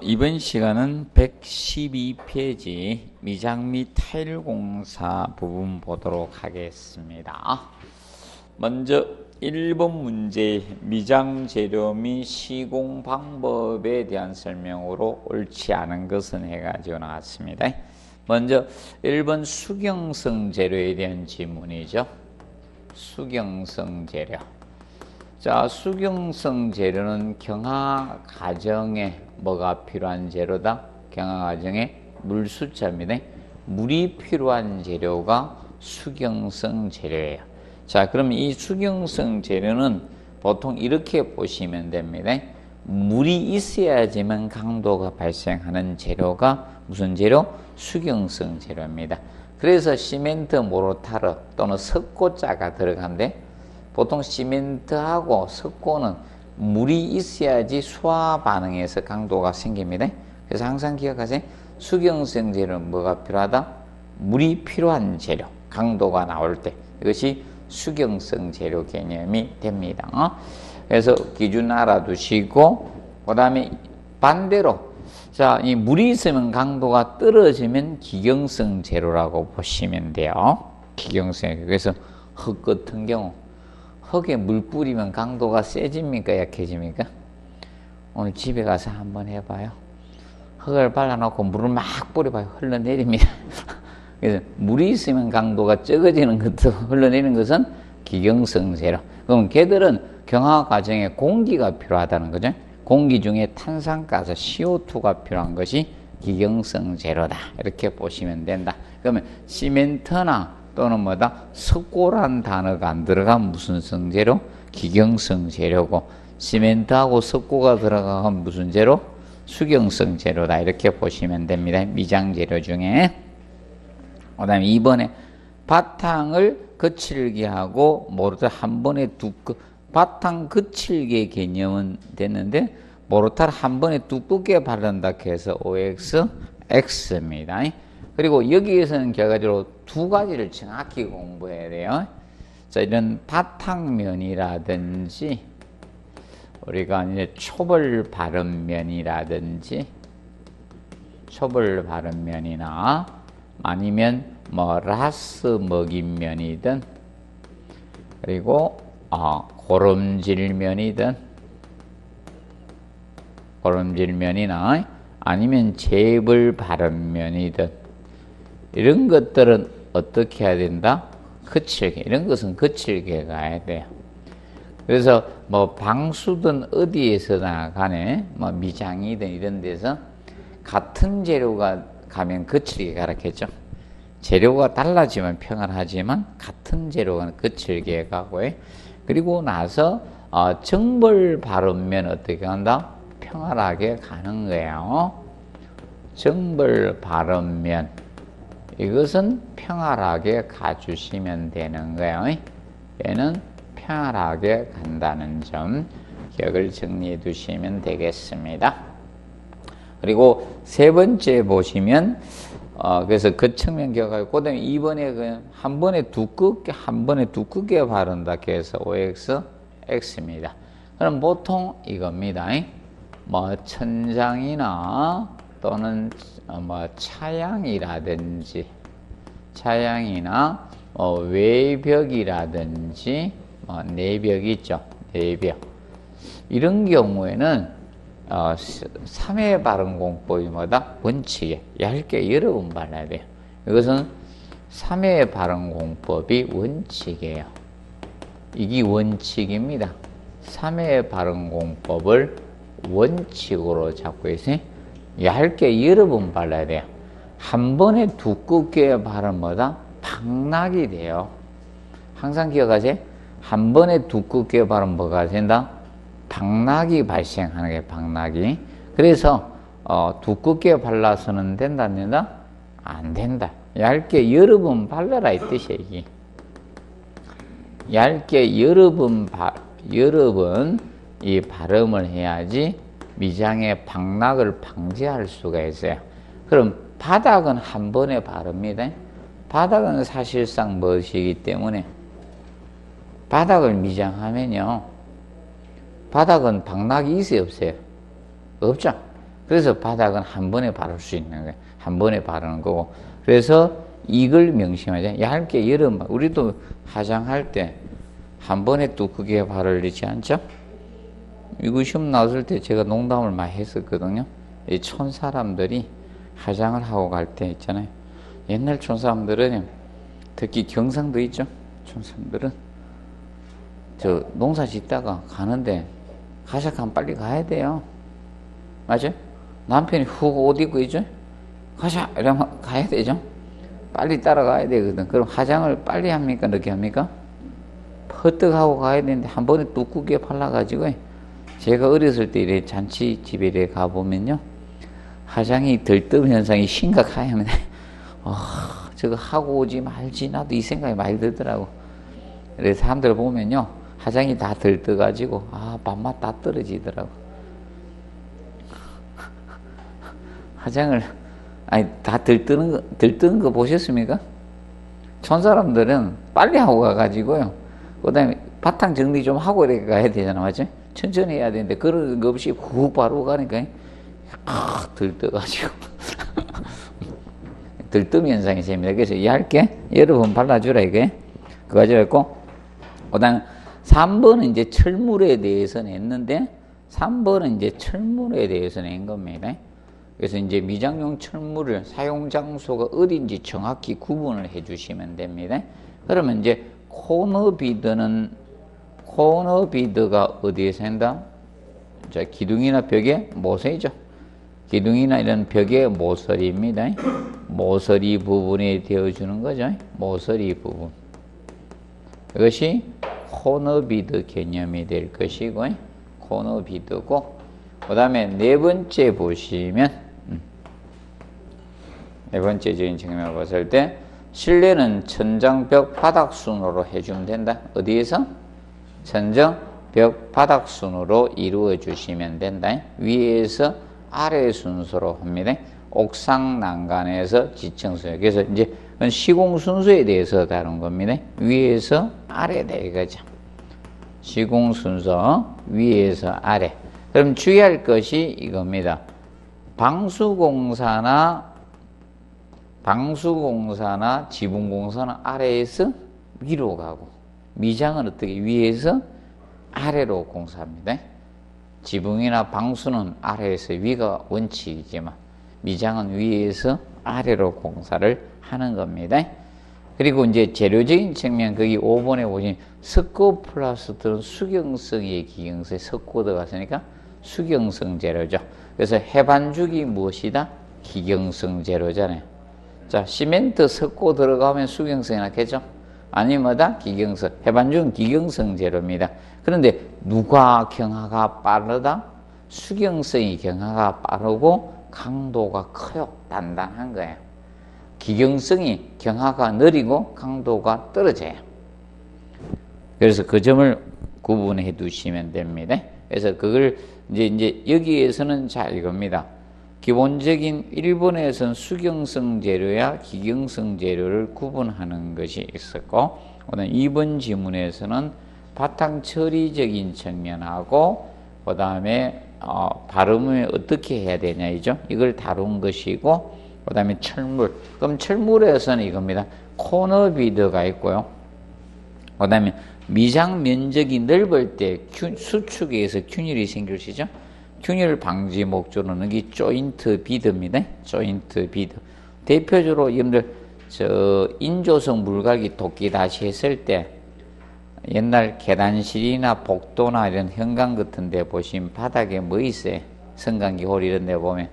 이번 시간은 112페이지 미장 및 타일 공사 부분 보도록 하겠습니다. 먼저 1번 문제 미장 재료 및 시공 방법에 대한 설명으로 옳지 않은 것은 해가지고 나왔습니다. 먼저 1번 수경성 재료에 대한 지문이죠. 수경성 재료. 자, 수경성 재료는 경화 과정에 뭐가 필요한 재료다? 경화 과정에 물 숫자입니다. 물이 필요한 재료가 수경성 재료예요. 자, 그럼 이 수경성 재료는 보통 이렇게 보시면 됩니다. 물이 있어야지만 강도가 발생하는 재료가 무슨 재료? 수경성 재료입니다. 그래서 시멘트, 모르타르 또는 석고자가 들어간데 보통 시멘트하고 석고는 물이 있어야지 수화 반응에서 강도가 생깁니다. 그래서 항상 기억하세요. 수경성 재료는 뭐가 필요하다? 물이 필요한 재료, 강도가 나올 때 이것이 수경성 재료 개념이 됩니다. 그래서 기준 알아두시고 그 다음에 반대로 자, 이 물이 있으면 강도가 떨어지면 기경성 재료라고 보시면 돼요. 기경성. 그래서 흙 같은 경우 흙에 물 뿌리면 강도가 세집니까? 약해집니까? 오늘 집에 가서 한번 해봐요. 흙을 발라놓고 물을 막 뿌려봐요. 흘러내립니다. 그래서 물이 있으면 강도가 적어지는 것도 흘러내리는 것은 기경성 재료. 그럼 걔들은 경화 과정에 공기가 필요하다는 거죠. 공기 중에 탄산가스 CO2가 필요한 것이 기경성 재료다. 이렇게 보시면 된다. 그러면 시멘트나 또는 뭐다? 석고란 단어가 안 들어가면 무슨 성재료? 기경성 재료고 시멘트하고 석고가 들어가면 무슨 재료? 수경성 재료다. 이렇게 보시면 됩니다. 미장 재료 중에. 그 다음에 2번에 바탕을 거칠게 하고 모르타르 한 번에 바탕 거칠게 개념은 됐는데 모르타르 한 번에 두껍게 바른다 해서 OX, X입니다. 그리고 여기에서는 결과적으로 두 가지를 정확히 공부해야 돼요. 자, 이런 바탕면이라든지 우리가 이제 초벌 바른면이라든지 초벌 바른면이나 아니면 뭐 라스 먹인면이든 그리고 고름질면이나 아니면 재벌 바른면이든 이런 것들은 어떻게 해야 된다? 거칠게. 이런 것은 거칠게 가야 돼요. 그래서 뭐 방수든 어디에서나 간에 뭐 미장이든 이런 데서 같은 재료가 가면 거칠게 가라겠죠. 재료가 달라지면 평안하지만 같은 재료가 거칠게 가고요. 그리고 나서 정벌 바르면 어떻게 한다? 평안하게 가는 거예요. 정벌 바르면 이것은 평안하게 가주시면 되는 거예요. 얘는 평안하게 간다는 점 기억을 정리해 두시면 되겠습니다. 그리고 세 번째 보시면 그래서 그 측면 기억하고 그 다음에 2번에 한 번에 두껍게 바른다 해서 OX, X입니다. 그럼 보통 이겁니다. 뭐 천장이나 또는 뭐 차양이나 외벽이라든지 내벽 있죠. 내벽 이런 경우에는 3회 바른 공법이 뭐다? 원칙에 얇게 여러 번 발라야 돼요. 이것은 3회 바른 공법이 원칙이에요. 이게 원칙입니다. 3회 바른 공법을 원칙으로 잡고 있어요. 얇게 여러 번 발라야 돼요. 한 번에 두껍게 바르면 뭐다? 박락이 돼요. 항상 기억하세요. 한 번에 두껍게 바르면 뭐가 된다? 박락이 발생하는 게 박락이. 그래서 두껍게 발라서는 된다 안 된다? 안 된다. 얇게 여러 번 발라라 이 뜻이에요. 이게. 얇게 여러 번 이 발음을 해야지 미장의 박락을 방지할 수가 있어요. 그럼 바닥은 한 번에 바릅니다. 바닥은 사실상 무엇이기 때문에 바닥을 미장하면요. 바닥은 박락이 있어요, 없어요? 없죠. 그래서 바닥은 한 번에 바를 수 있는 거예요. 한 번에 바르는 거고. 그래서 이걸 명심하자. 얇게 여름, 우리도 화장할 때 한 번에 또 그게 바르지 않죠? 이거 시험 나왔을 때 제가 농담을 많이 했었거든요. 이 촌 사람들이 화장을 하고 갈 때 있잖아요. 옛날 촌 사람들은, 특히 경상도 있죠? 촌 사람들은 저 농사 짓다가 가는데 화장하면 빨리 가야 돼요. 맞죠? 남편이 훅 옷 입고 있죠? 가자! 이러면 가야 되죠? 빨리 따라가야 되거든. 그럼 화장을 빨리 합니까? 늦게 합니까? 퍼뜩하고 가야 되는데 한 번에 뚝뚝하게 발라가지고, 제가 어렸을 때 이래 잔치집에 이래 가보면요, 화장이 들뜸 현상이 심각하면 저거 하고 오지 말지, 나도 이 생각이 많이 들더라고. 그래서 사람들 보면요, 화장이 다 들떠가지고 밥맛 다 떨어지더라고. 화장을 다 들뜨는 거 보셨습니까? 촌 사람들은 빨리 하고 가가지고요, 그 다음에 바탕 정리 좀 하고 이렇게 가야 되잖아, 맞죠? 천천히 해야 되는데 그런 거 없이 훅 바르고 가니까 들떠가지고 들뜸 현상이 생깁니다. 그래서 얇게 여러 번 발라주라, 이게 그거죠. 했고, 그 다음 3번은 이제 철물에 대해서 냈는데, 3번은 이제 철물에 대해서 낸 겁니다. 그래서 이제 미장용 철물을 사용 장소가 어딘지 정확히 구분을 해 주시면 됩니다. 그러면 이제 코너비드가 어디에 산다? 자, 기둥이나 벽에 모서리죠. 기둥이나 이런 벽의 모서리입니다. 모서리 부분에 되어주는 거죠. 모서리 부분. 이것이 코너비드 개념이 될 것이고, 코너비드고, 그 다음에 네 번째 보시면, 네 번째적인 측면을 봤을 때, 실내는 천장벽 바닥순으로 해주면 된다. 어디에서? 천장벽 바닥순으로 이루어 주시면 된다. 위에서 아래 순서로 합니다. 옥상 난간에서 지층순. 그래서 이제 시공 순서에 대해서 다룬 겁니다. 위에서 아래 내가죠. 시공 순서 위에서 아래. 그럼 주의할 것이 이겁니다. 방수공사나 지붕공사는 아래에서 위로 가고, 미장은 어떻게 위에서 아래로 공사합니다. 지붕이나 방수는 아래에서 위가 원칙이지만 미장은 위에서 아래로 공사를 하는 겁니다. 그리고 이제 재료적인 측면, 거기 5번에 보시면 석고 플라스터는 수경성의 기경성에 석고 들어갔으니까 수경성 재료죠. 그래서 해반죽이 무엇이다? 기경성 재료잖아요. 자, 시멘트 석고 들어가면 수경성이 낫겠죠? 아니면 뭐다? 기경성. 해반죽은 기경성 재료입니다. 그런데 누가 경화가 빠르다? 수경성이 경화가 빠르고 강도가 커요. 단단한 거예요. 기경성이 경화가 느리고 강도가 떨어져요. 그래서 그 점을 구분해 두시면 됩니다. 그래서 그걸 이제 여기에서는 자, 이겁니다. 기본적인 1번에서는 수경성 재료야 기경성 재료를 구분하는 것이 있었고, 그다음 2번 지문에서는 바탕 처리적인 측면하고, 그 다음에 발음을 어떻게 해야 되냐이죠. 이걸 다룬 것이고, 그 다음에 철물. 그럼 철물에서는 이겁니다. 코너비드가 있고요. 그 다음에 미장 면적이 넓을 때 수축에 의해서 균열이 생길 수 있죠. 균열 방지 목적으로는 이 조인트 비드입니다. 조인트 비드. 대표적으로 여러분들 인조성 물갈기 도끼 다시 했을 때 옛날 계단실이나 복도나 이런 현관 같은 데 보시면 바닥에 뭐 있어요? 성간기 홀 이런 데 보면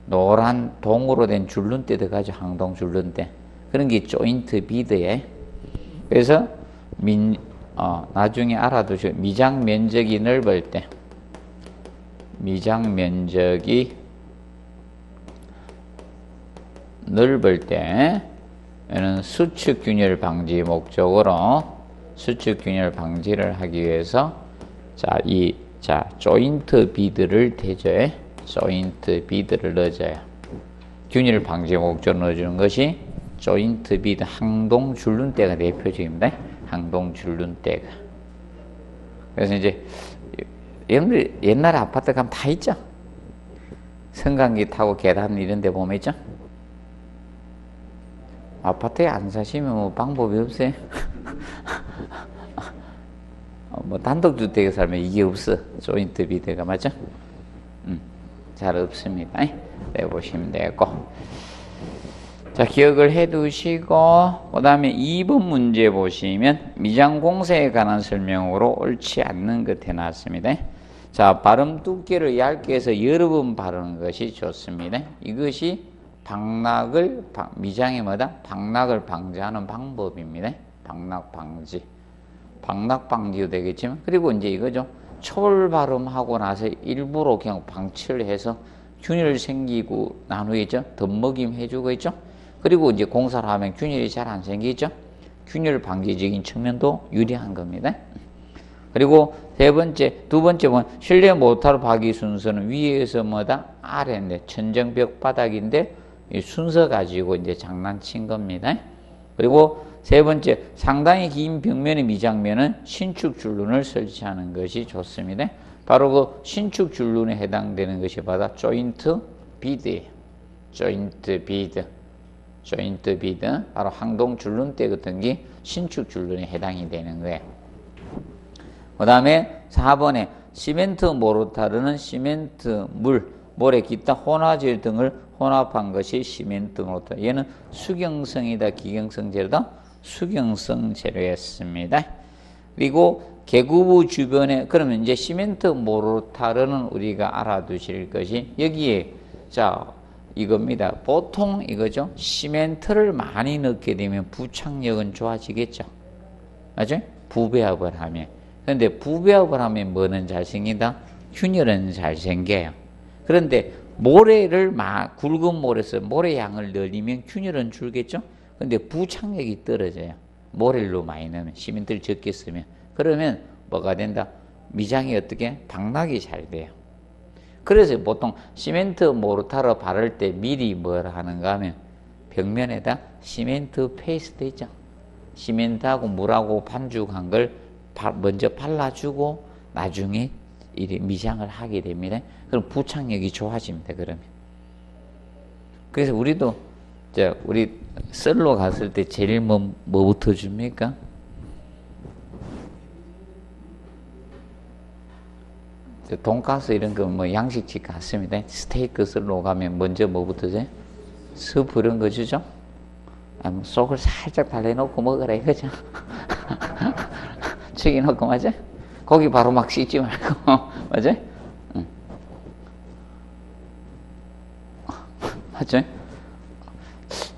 노란 동으로 된 줄눈대 들어가죠. 항동 줄눈대. 그런 게 조인트 비드에. 그래서 나중에 알아두시고, 미장 면적이 넓을 때, 미장 면적이 넓을 때는 수축 균열 방지 목적으로 수축 균열 방지를 하기 위해서 조인트 비드를 대줘요. 조인트 비드를 넣어줘요. 균열 방지 목적으로 넣어주는 것이 조인트 비드, 항동 줄눈대가 대표적입니다. 항동 줄눈대가. 그래서 이제 여러분들 옛날에 아파트 가면 다 있죠. 승강기 타고 계단 이런 데 보면 있죠? 아파트에 안 사시면 뭐 방법이 없어요. 뭐 단독주택에 살면 이게 없어. 조인트 비대가 맞죠? 잘 없습니다. 네, 보시면 되고. 자, 기억을 해 두시고, 그 다음에 2번 문제 보시면 미장공사에 관한 설명으로 옳지 않는 것 해놨습니다. 자, 발음 두께를 얇게 해서 여러 번 바르는 것이 좋습니다. 이것이 미장의 뭐다? 방락을 방지하는 방법입니다. 방락 방지. 방락 방지도 되겠지만, 그리고 이제 이거죠. 초월 발음하고 나서 일부러 그냥 방치를 해서 균열 생기고 난 후에 있죠. 덧먹임 해주고 있죠. 그리고 이제 공사를 하면 균열이 잘 안 생기죠. 균열 방지적인 측면도 유리한 겁니다. 그리고 두 번째 번 실내 모터르 박이 순서는 위에서 뭐다? 아래인데 천정벽 바닥인데 이 순서 가지고 이제 장난친 겁니다. 그리고 세 번째, 상당히 긴 벽면의 미장면은 신축 줄눈을 설치하는 것이 좋습니다. 바로 그 신축 줄눈에 해당되는 것이 바로 조인트 비드예요. 조인트 비드. 바로 항동 줄눈대 같은 게 신축 줄눈에 해당이 되는 거예요. 그 다음에 4번에 시멘트 모르타르는 시멘트, 모래, 기타 혼화질 등을 혼합한 것이 시멘트 모르타르. 얘는 수경성이다, 기경성 재료다? 수경성 재료였습니다. 그리고 계구부 주변에, 그러면 이제 시멘트 모르타르는 우리가 알아두실 것이 여기에, 자, 이겁니다. 보통 이거죠. 시멘트를 많이 넣게 되면 부착력은 좋아지겠죠. 맞죠? 부배합을 하면. 그런데 부배합을 하면 뭐는 잘 생긴다? 균열은 잘 생겨요. 그런데 모래를 굵은 모래에서 모래 양을 늘리면 균열은 줄겠죠? 근데 부착력이 떨어져요. 모래를 많이 넣으면, 시멘트를 적게 쓰면. 그러면 뭐가 된다? 미장이 어떻게? 방락이 잘 돼요. 그래서 보통 시멘트 모르타르 바를 때 미리 뭘 하는가 하면 벽면에다 시멘트 페이스트 있죠? 시멘트하고 물하고 반죽한 걸 먼저 발라주고 나중에 미장을 하게 됩니다. 그럼 부착력이 좋아집니다. 그러면. 그래서 우리도 우리 썰로 갔을 때 제일 뭐부터 줍니까? 돈가스 이런 거 뭐 양식집 갔습니다. 스테이크 썰로 가면 먼저 뭐부터 줘? 스프 이런 거 주죠? 속을 살짝 발라놓고 먹으라 이거죠? 튀겨놓고 맞아? 고기 바로 막 씻지 말고 맞아? 응. 맞죠?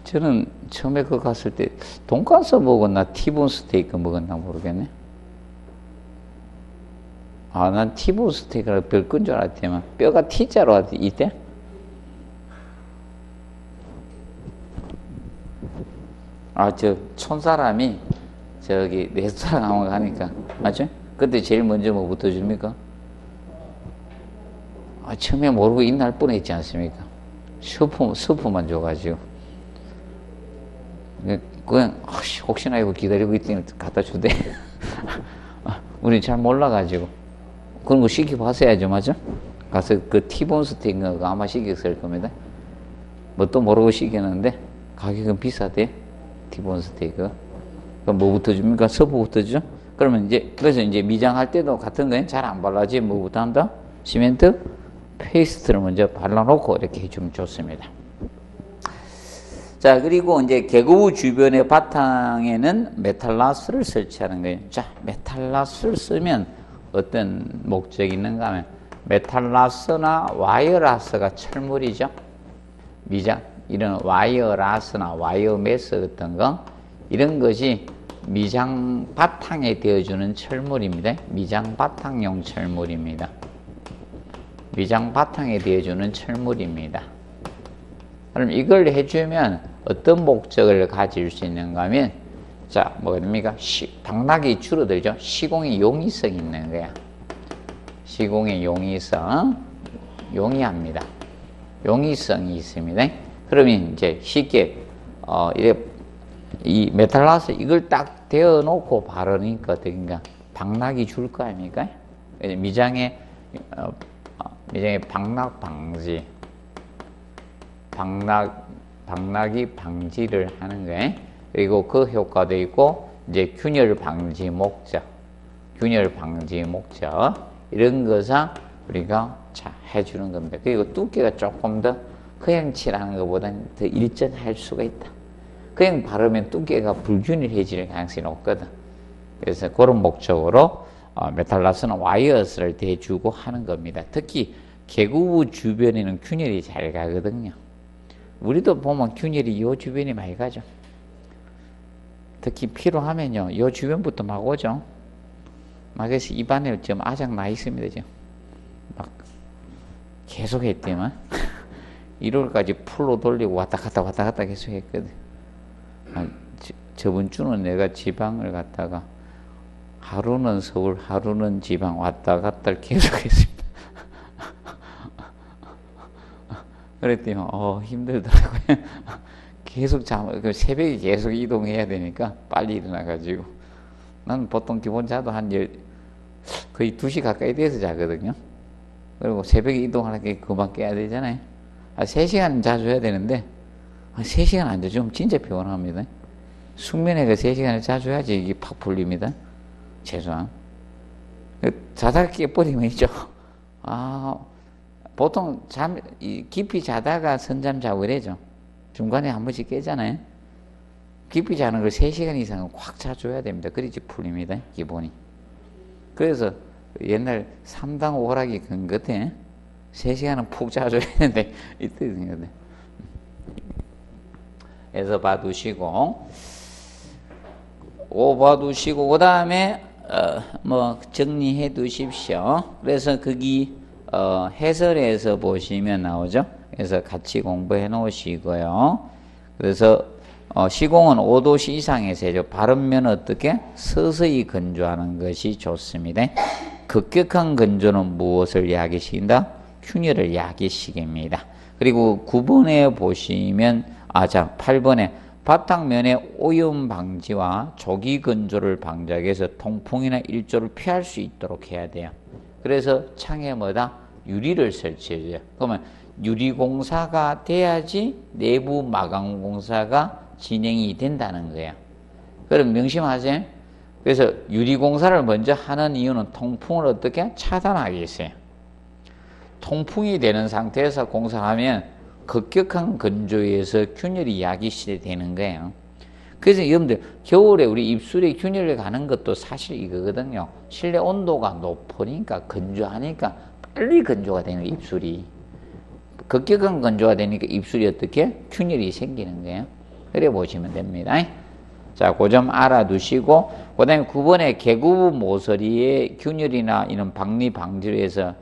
저는 처음에 그 갔을 때 돈가스 먹었나 티본 스테이크 먹었나 모르겠네. 난 티본 스테이크가 별 건 줄 알았지만 뼈가 T자로 왔지 이때? 저 촌사람이 저기 레스토랑 한번 가니까 맞죠? 그때 제일 먼저 뭐부터 줍니까? 처음에 모르고 입날 뻔했지 않습니까? 스프만 줘가지고 그냥 혹시나 이거 기다리고 있더니 갖다 주대. 우리 잘 몰라가지고 그런 거 시켜봤어야죠, 맞죠? 가서 그 티본 스테이크 아마 시켰을 겁니다. 뭣도 모르고 시켰는데 가격은 비싸대. 티본 스테이크. 그럼 뭐부터 줍니까? 스프부터 주죠? 그러면 그래서 미장할 때도 같은 거는 잘 안 발라지. 뭐부터 한다? 시멘트 페이스트를 먼저 발라놓고 이렇게 해주면 좋습니다. 자, 그리고 계구 주변의 바탕에는 메탈라스를 설치하는 거예요. 자, 메탈라스를 쓰면 어떤 목적이 있는가 하면 메탈라스나 와이어라스가 철물이죠. 이런 와이어라스나 와이어메스 같은 거 이런 것이 미장 바탕에 되어주는 철물입니다. 미장 바탕용 철물입니다. 미장 바탕에 되어주는 철물입니다. 그럼 이걸 해주면 어떤 목적을 가질 수 있는가 하면 자, 뭐가 됩니까? 방락이 줄어들죠. 시공의 용이성이 있는 거야. 시공의 용이성, 용이합니다. 용이성이 있습니다. 그러면 쉽게 이 메탈라스 이걸 딱 대어놓고 바르니까 어떻게인가 방락이 줄 거 아닙니까? 미장의 방락 방지, 당나귀 방지를 하는 거예요. 그리고 그 효과도 있고, 이제 균열 방지 목적, 이런 것을 우리가 해주는 겁니다. 그리고 두께가 조금 더 그냥 칠하는 것보다는 더 일정할 수가 있다. 그냥 바르면 두께가 불균일해질 가능성이 높거든. 그래서 그런 목적으로 메탈라스는 와이어스를 대주고 하는 겁니다. 특히 개구부 주변에는 균열이 잘 가거든요. 우리도 보면 균열이 이 주변에 많이 가죠. 특히 피로하면요, 이 주변부터 막 오죠. 막 그래서 입안에 좀 아작 나 있습니다. 지금 막 계속 했더만 1월까지 풀로 돌리고 왔다 갔다 계속 했거든. 저번 주는 내가 지방을 갔다가 하루는 서울, 하루는 지방 왔다 갔다 계속 했습니다. 그랬더니 힘들더라고요. 계속 새벽에 계속 이동해야 되니까 빨리 일어나가지고 나는 보통 기본 자도 거의 2시 가까이 돼서 자거든요. 그리고 새벽에 이동하려면 금방 깨야 되잖아요. 3시간 자주 해야 되는데 3시간 안 자주면 진짜 피곤합니다. 숙면에 3시간을 자주 해야지 이게 팍 풀립니다. 최소한. 자다가 깨버리면 있죠. 보통 깊이 자다가 선잠 자고 이래죠. 중간에 한 번씩 깨잖아요. 깊이 자는 걸 3시간 이상은 꽉 자줘야 됩니다. 그래야지 풀립니다. 기본이. 그래서 옛날 3당 오락이 근 끝에 3시간은 푹 자줘야 되는데 이때거든요. 그래서 봐두시고 봐두시고 그 다음에 정리해 두십시오. 그래서 거기 해설에서 보시면 나오죠. 그래서 같이 공부해 놓으시고요. 그래서 시공은 5도씨 이상에서 해죠. 바르면 어떻게? 서서히 건조하는 것이 좋습니다. 급격한 건조는 무엇을 야기시킨다? 균열을 야기시킵니다. 그리고 9번에 보시면 8번에 바탕면의 오염 방지와 조기 건조를 방지하기 위해서 통풍이나 일조를 피할 수 있도록 해야 돼요. 그래서 창에 유리를 설치해줘요. 그러면 유리공사가 돼야지 내부 마감공사가 진행이 된다는 거예요. 그럼 명심하세요. 그래서 유리공사를 먼저 하는 이유는 통풍을 어떻게 차단하기 위해서요. 통풍이 되는 상태에서 공사하면 급격한 건조에서 균열이 야기시되는 거예요. 그래서 여러분들 겨울에 우리 입술에 균열이 가는 것도 사실 이거거든요. 실내 온도가 높으니까 건조하니까 빨리 건조가 되는 거예요. 입술이 급격한 건조가 되니까 입술이 어떻게 균열이 생기는 거예요. 그래 보시면 됩니다. 자, 그 점 알아두시고 그 다음에 9번에 개구부 모서리에 균열이나 이런 박리 방지를 위해서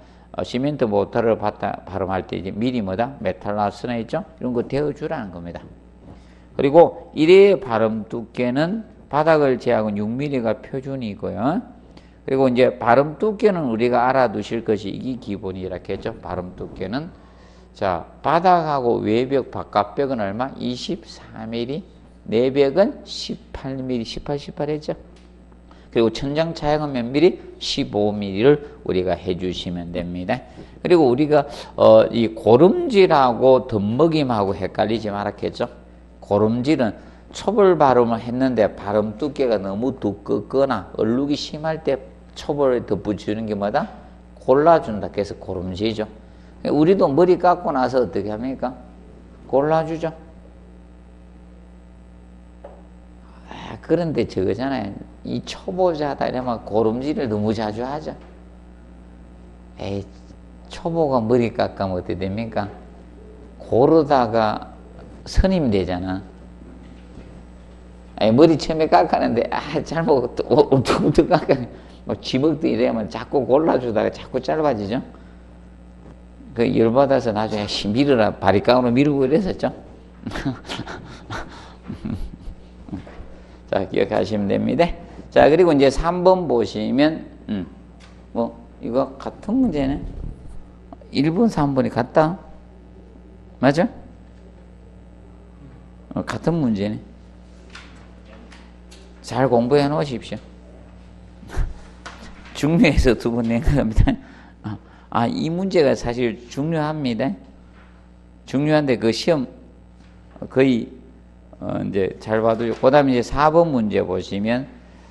시멘트 모터를 발음할 때 이제 미리 메탈라스나 있죠? 이런 거 데워주라는 겁니다. 그리고 1회 발음 두께는 바닥을 제하고 6mm가 표준이고요. 그리고 이제 발음 두께는 우리가 알아두실 것이 이게 기본이라고 했죠. 발음 두께는. 자, 바닥하고 외벽, 바깥벽은 얼마? 24mm. 내벽은 18mm, 18 했죠. 그리고 천장 차양은 몇 mm? 15mm를 우리가 해주시면 됩니다. 그리고 우리가 이 고름질하고 덧먹임하고 헷갈리지 말았겠죠. 고름질은 초벌 발음을 했는데 발음 두께가 너무 두껍거나 얼룩이 심할 때 초벌을 덧붙이는 게 골라준다. 그래서 고름질이죠. 우리도 머리 깎고 나서 어떻게 합니까? 골라주죠. 그런데 저거잖아요. 이 초보자다 이러면 고름질을 너무 자주 하죠. 초보가 머리 깎으면 어떻게 됩니까? 고르다가 선임 되잖아. 머리 처음에 깎았는데 잘못 어떻게 깎아내. 지먹도 이러면 자꾸 골라주다가 자꾸 짧아지죠. 그 열받아서 나중에 밀으라 바리깡으로 미루고 이랬었죠. 자, 기억하시면 됩니다. 자, 그리고 이제 3번 보시면 이거 같은 문제네. 1번, 3번이 같다. 맞아? 같은 문제네. 잘 공부해 놓으십시오. 중요해서 2번 낸 겁니다. 이 문제가 사실 중요합니다. 중요한데 그 시험 거의 이제 잘 봐두죠. 그 다음에 이제 4번 문제 보시면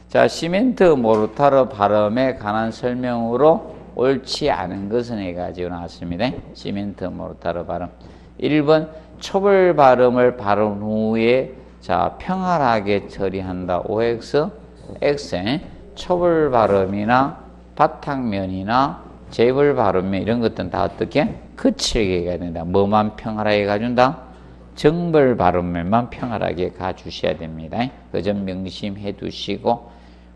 자, 시멘트 모르타르 발음에 관한 설명으로 옳지 않은 것은 해가지고 나왔습니다. 시멘트 모르타르 발음. 1번 초벌 발음을 발음 후에 자, 평활하게 처리한다. OX, X. 초벌 발음이나 바탕면이나 재벌 발음면 이런 것들은 다 어떻게? 거칠게 해야 된다. 뭐만 평활하게 가준다? 정벌 발음면만 평활하게 가주셔야 됩니다. 그 점 명심해 두시고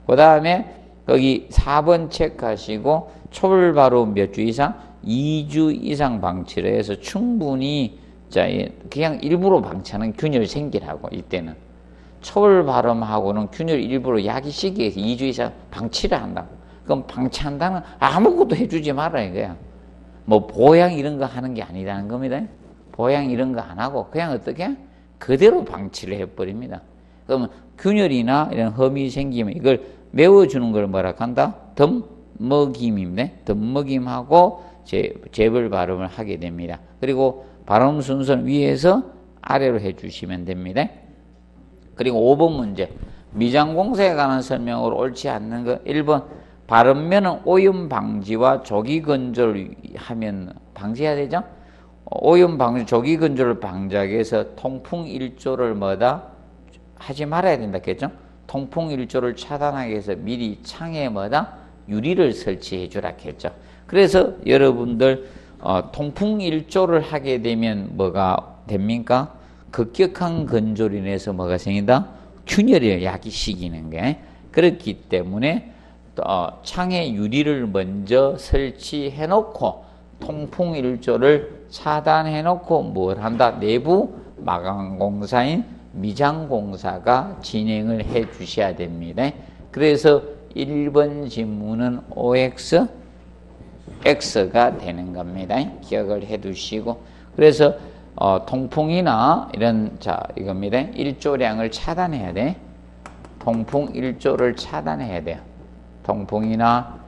그 다음에 거기 4번 체크하시고 초벌 발음 몇 주 이상? 2주 이상 방치를 해서 충분히 자, 그냥 일부러 방치하는 균열 생기라고 이때는 초벌 발음하고는 균열 일부러 약이 시기해서 2주 이상 방치를 한다고. 그럼 방치한다는 아무것도 해주지 마라 이거야. 뭐 보양 이런 거 하는 게 아니라는 겁니다. 보양 이런 거 안 하고 그냥 어떻게 그대로 방치를 해버립니다. 그러면 균열이나 이런 험이 생기면 이걸 메워주는 걸 뭐라 한다? 덤먹임입니다. 덤먹임하고 재벌 발음을 하게 됩니다. 그리고 발음 순서는 위에서 아래로 해주시면 됩니다. 그리고 5번 문제 미장공사에 관한 설명으로 옳지 않는 거 1번 발음면은 오염 방지와 조기 건조를 하면 방지해야 되죠? 오염 방지, 조기 건조를 방지하기 위해서 통풍 일조를 뭐다? 하지 말아야 된다겠죠? 통풍 일조를 차단하기 위해서 미리 창에 뭐다? 유리를 설치해 주라 했죠. 그래서 여러분들 통풍 일조를 하게 되면 뭐가 됩니까? 급격한 건조로 인해서 뭐가 생긴다? 균열이 약이 식이는 게 그렇기 때문에 창에 유리를 먼저 설치해 놓고 통풍 일조를 차단해 놓고 뭘 한다? 내부 마감공사인 미장공사가 진행을 해 주셔야 됩니다. 그래서 1번 질문은 OX, X가 되는 겁니다. 기억을 해 두시고 그래서 통풍이나 이런 자 이겁니다. 일조량을 차단해야 돼. 통풍 일조를 차단해야 돼요. 통풍이나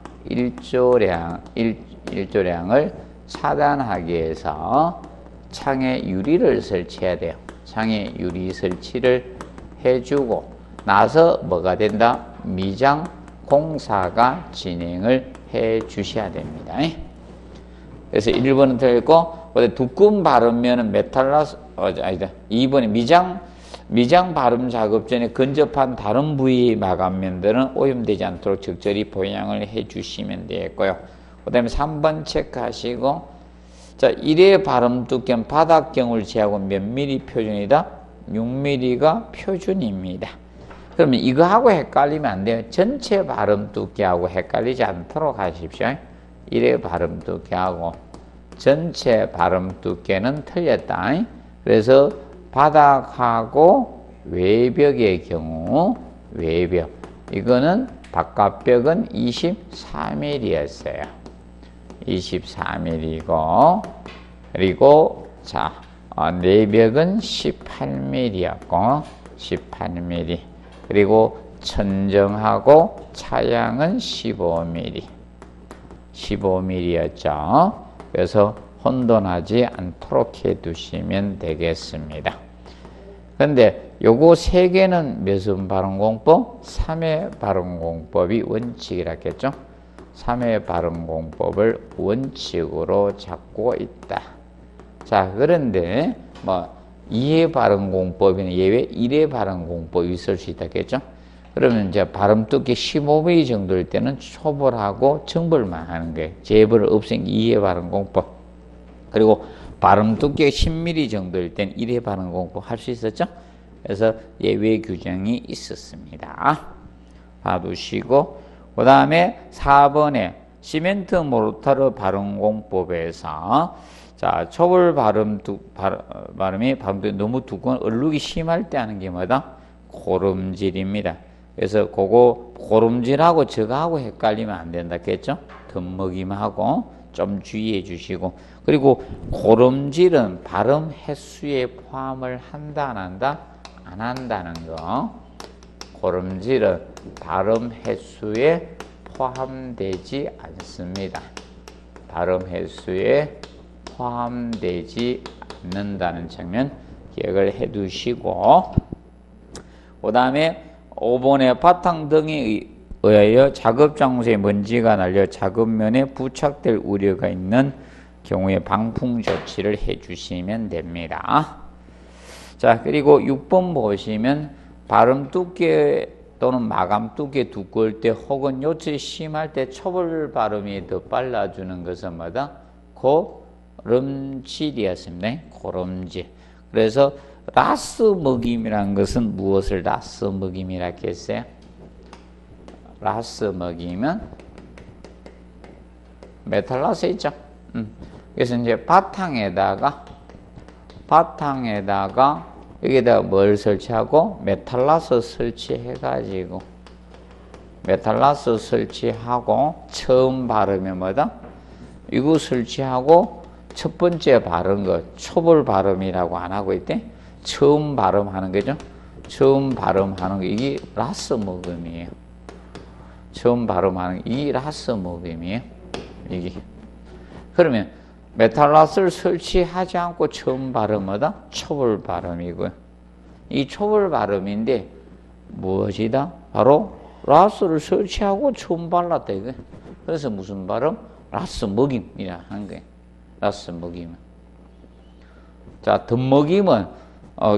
일조량을 차단하기 위해서 창에 유리를 설치해야 돼요. 창에 유리 설치를 해주고 나서 뭐가 된다? 미장 공사가 진행을 해 주셔야 됩니다. 그래서 1번은 틀렸고 두꺼운 발음면은 메탈라스 아니다. 2번에 미장 발음 작업 전에 근접한 다른 부위 마감면들은 오염되지 않도록 적절히 보양을 해 주시면 되겠고요. 그 다음에 3번 체크하시고 자 1회 발음 두께는 바닥경을 제하고 몇 미리 표준이다? 6mm가 표준입니다. 그러면 이거하고 헷갈리면 안 돼요. 전체 발음 두께하고 헷갈리지 않도록 하십시오. 1회 발음 두께하고 전체 발음 두께는 틀렸다. 그래서 바닥하고 외벽의 경우 외벽 이거는 바깥벽은 24mm였어요. 24mm이고 그리고 자 내벽은 18mm였고 18mm 그리고 천정하고 차양은 15mm 15mm였죠. 그래서 혼돈하지 않도록 해 두시면 되겠습니다. 그런데 요거 세 개는 몇음 발음공법? 3회 발음공법이 원칙이라 했겠죠? 3회 발음공법을 원칙으로 잡고 있다. 자, 그런데 뭐 2회 발음공법이나 예외 1회 발음공법이 있을 수 있다겠죠? 그러면 이제 발음 두께 15mm 정도일 때는 초벌하고 정벌만 하는 거예요. 재벌을 없앤 2회 발음공법. 그리고 발음 두께 10mm 정도일 땐 1회 발음 공법 할 수 있었죠? 그래서 예외 규정이 있었습니다. 봐두시고 그 다음에 4번에 시멘트 모르타르 발음 공법에서 자 초벌 발음이 너무 두꺼운 얼룩이 심할 때 하는 게 뭐다? 고름질입니다. 그래서 그거 고름질하고 저거하고 헷갈리면 안 된다겠죠? 덤먹임하고 좀 주의해 주시고 그리고 고름질은 발음 횟수에 포함을 한다 안 한다? 안 한다는 거. 고름질은 발음 횟수에 포함되지 않습니다. 발음 횟수에 포함되지 받는다는 측면 기억을 해 두시고, 그 다음에 5번에 바탕 등에 의하여 작업장소에 먼지가 날려 작업면에 부착될 우려가 있는 경우에 방풍 조치를 해 주시면 됩니다. 자, 그리고 6번 보시면 발음 두께 또는 마감 두께 두꺼울 때 혹은 요철이 심할 때 초벌 발음이 더 빨라주는 것은 뭐다? 고름질이었습니다. 고름질. 그래서 라스 먹임이라는 것은 무엇을 라스 먹임이라 했어요? 라스 먹임은 메탈라스 있죠? 그래서 이제 바탕에다가 여기다가 뭘 설치하고 메탈라스 설치해가지고 메탈라스 설치하고 처음 발음이 뭐다? 이거 설치하고 첫 번째 발음 거 초벌 발음이라고 안 하고 있대. 처음 발음하는 거죠. 처음 발음하는 거 이게 라스 먹음이에요. 처음 발음하는 이 라스 먹음이에요. 이게 그러면 메탈라스를 설치하지 않고 처음 발음하다 초벌 발음이고요. 이 초벌 발음인데 무엇이다? 바로 라스를 설치하고 처음 발랐다 이거예요. 그래서 무슨 발음? 라스 먹임이라 한 거예요. 라스 먹임은. 자, 덧먹임은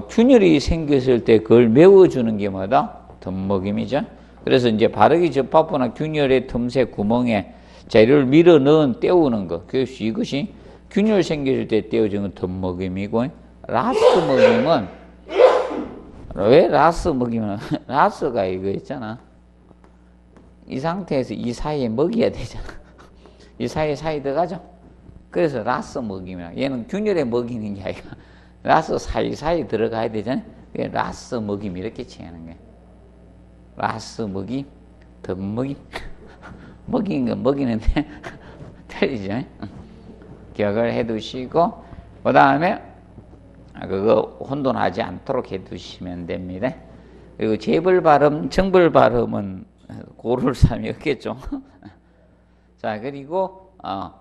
균열이 생겼을 때 그걸 메워주는 게 뭐다? 덧먹임이죠. 그래서 이제 바르기 접합부나 균열의 틈새 구멍에 재료를 밀어 넣은 때우는 거. 그래서 이것이 균열 생겼을 때 떼어지는 덧먹임이고, 라스 먹임은 왜 라스 먹임은 라스가 이거 있잖아. 이 상태에서 이 사이에 먹여야 되잖아. 이 사이에 들어가죠. 그래서 라스 먹임이야. 얘는 균열에 먹이는 게 아니라 라스 사이 들어가야 되잖아. 그게 라스 먹임 이렇게 칭하는 거야. 라스 먹임, 덧먹임. 먹인 건 먹이는데 틀리죠. 기억을 해 두시고, 그 다음에 그거 혼돈하지 않도록 해 두시면 됩니다. 그리고 재벌 발음, 정벌 발음은 고를 사람이 없겠죠. 자, 그리고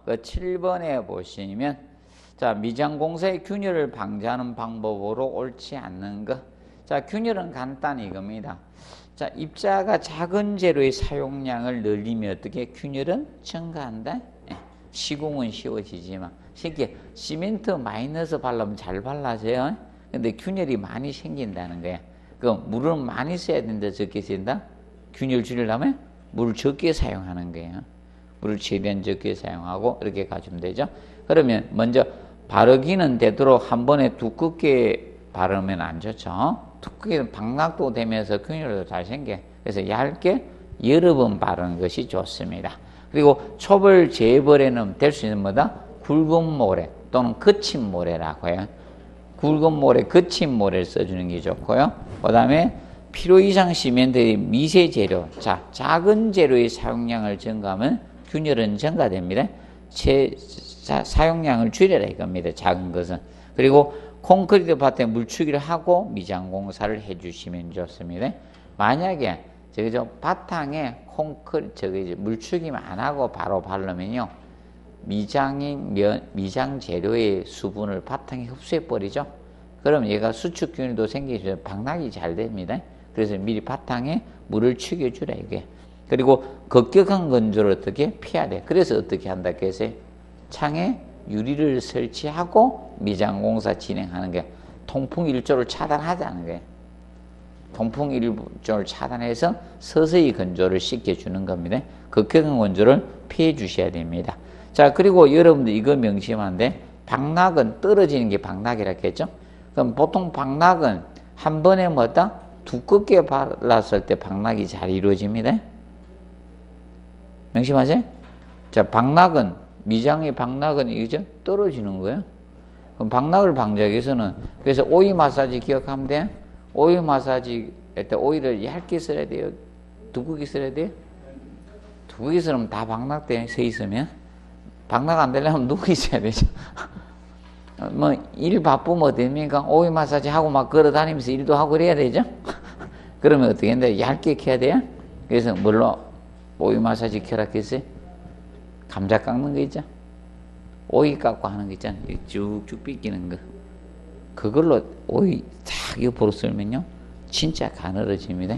그 7번에 보시면 자, 미장공사의 균열을 방지하는 방법으로 옳지 않는 것. 자, 균열은 간단히 이겁니다. 자, 입자가 작은 재료의 사용량을 늘리면 어떻게 균열은 증가한다? 시공은 쉬워지지만 쉽게 시멘트 많이 넣어서 바르면 잘 발라져요. 근데 균열이 많이 생긴다는 거야. 그 물은 많이 써야 된다, 적게 쓴다? 균열 줄이려면 물을 적게 사용하는 거예요. 물을 최대한 적게 사용하고 이렇게 가주면 되죠. 그러면 먼저 바르기는 되도록 한 번에 두껍게 바르면 안 좋죠. 두껍게 박락도 되면서 균열도 잘 생겨. 그래서 얇게 여러 번 바르는 것이 좋습니다. 그리고 초벌, 재벌에는 될 수 있는 뭐다? 굵은 모래 또는 거친 모래라고 해요. 굵은 모래, 거친 모래를 써주는 게 좋고요. 그 다음에 필요 이상 시멘트의 미세 재료, 자, 작은 재료의 사용량을 증가하면 균열은 증가됩니다. 사용량을 줄여라 이겁니다. 작은 것은. 그리고 콘크리트 밭에 물추기를 하고 미장 공사를 해주시면 좋습니다. 만약에 바탕에 물추기만 안 하고 바로 바르면요, 미장 재료의 수분을 바탕에 흡수해 버리죠. 그럼 얘가 수축균도 생기죠. 방락이 잘 됩니다. 그래서 미리 바탕에 물을 축여주라 이게. 그리고 급격한 건조를 어떻게 피해야 돼. 그래서 어떻게 한다 해서 창에 유리를 설치하고 미장 공사 진행하는 게 통풍 일조를 차단하자는 거예요. 통풍 일조를 차단해서 서서히 건조를 시켜주는 겁니다. 급격한 건조를 피해 주셔야 됩니다. 자, 그리고 여러분들 이거 명심한데, 박락은 떨어지는 게 박락이라 했죠. 그럼 보통 박락은 한 번에 뭐다? 두껍게 발랐을 때 박락이 잘 이루어집니다. 명심하세요? 자, 박락은, 미장의 박락은 이거죠? 떨어지는 거예요. 그럼 박락을 방지하기 위해서는, 그래서 오이 마사지 기억하면 돼. 오이 마사지 할 때 오이를 얇게 써야 돼요? 두껍게 써야 돼요? 두껍게 쓰면 다 박락돼, 서 있으면. 박락 안 되려면 누워 있어야 되죠. 뭐, 일 바쁘면 됩니까? 오이 마사지 하고 막 걸어 다니면서 일도 하고 그래야 되죠? 그러면 어떻게 했는데, 얇게 켜야 돼요? 그래서 뭘로 오이 마사지 켜라 했어요? 감자 깎는 거 있죠? 오이 깎고 하는 거 있잖아요. 쭉쭉 삐끼는 거. 그걸로 오이 탁 옆으로 쓸면요 진짜 가늘어집니다.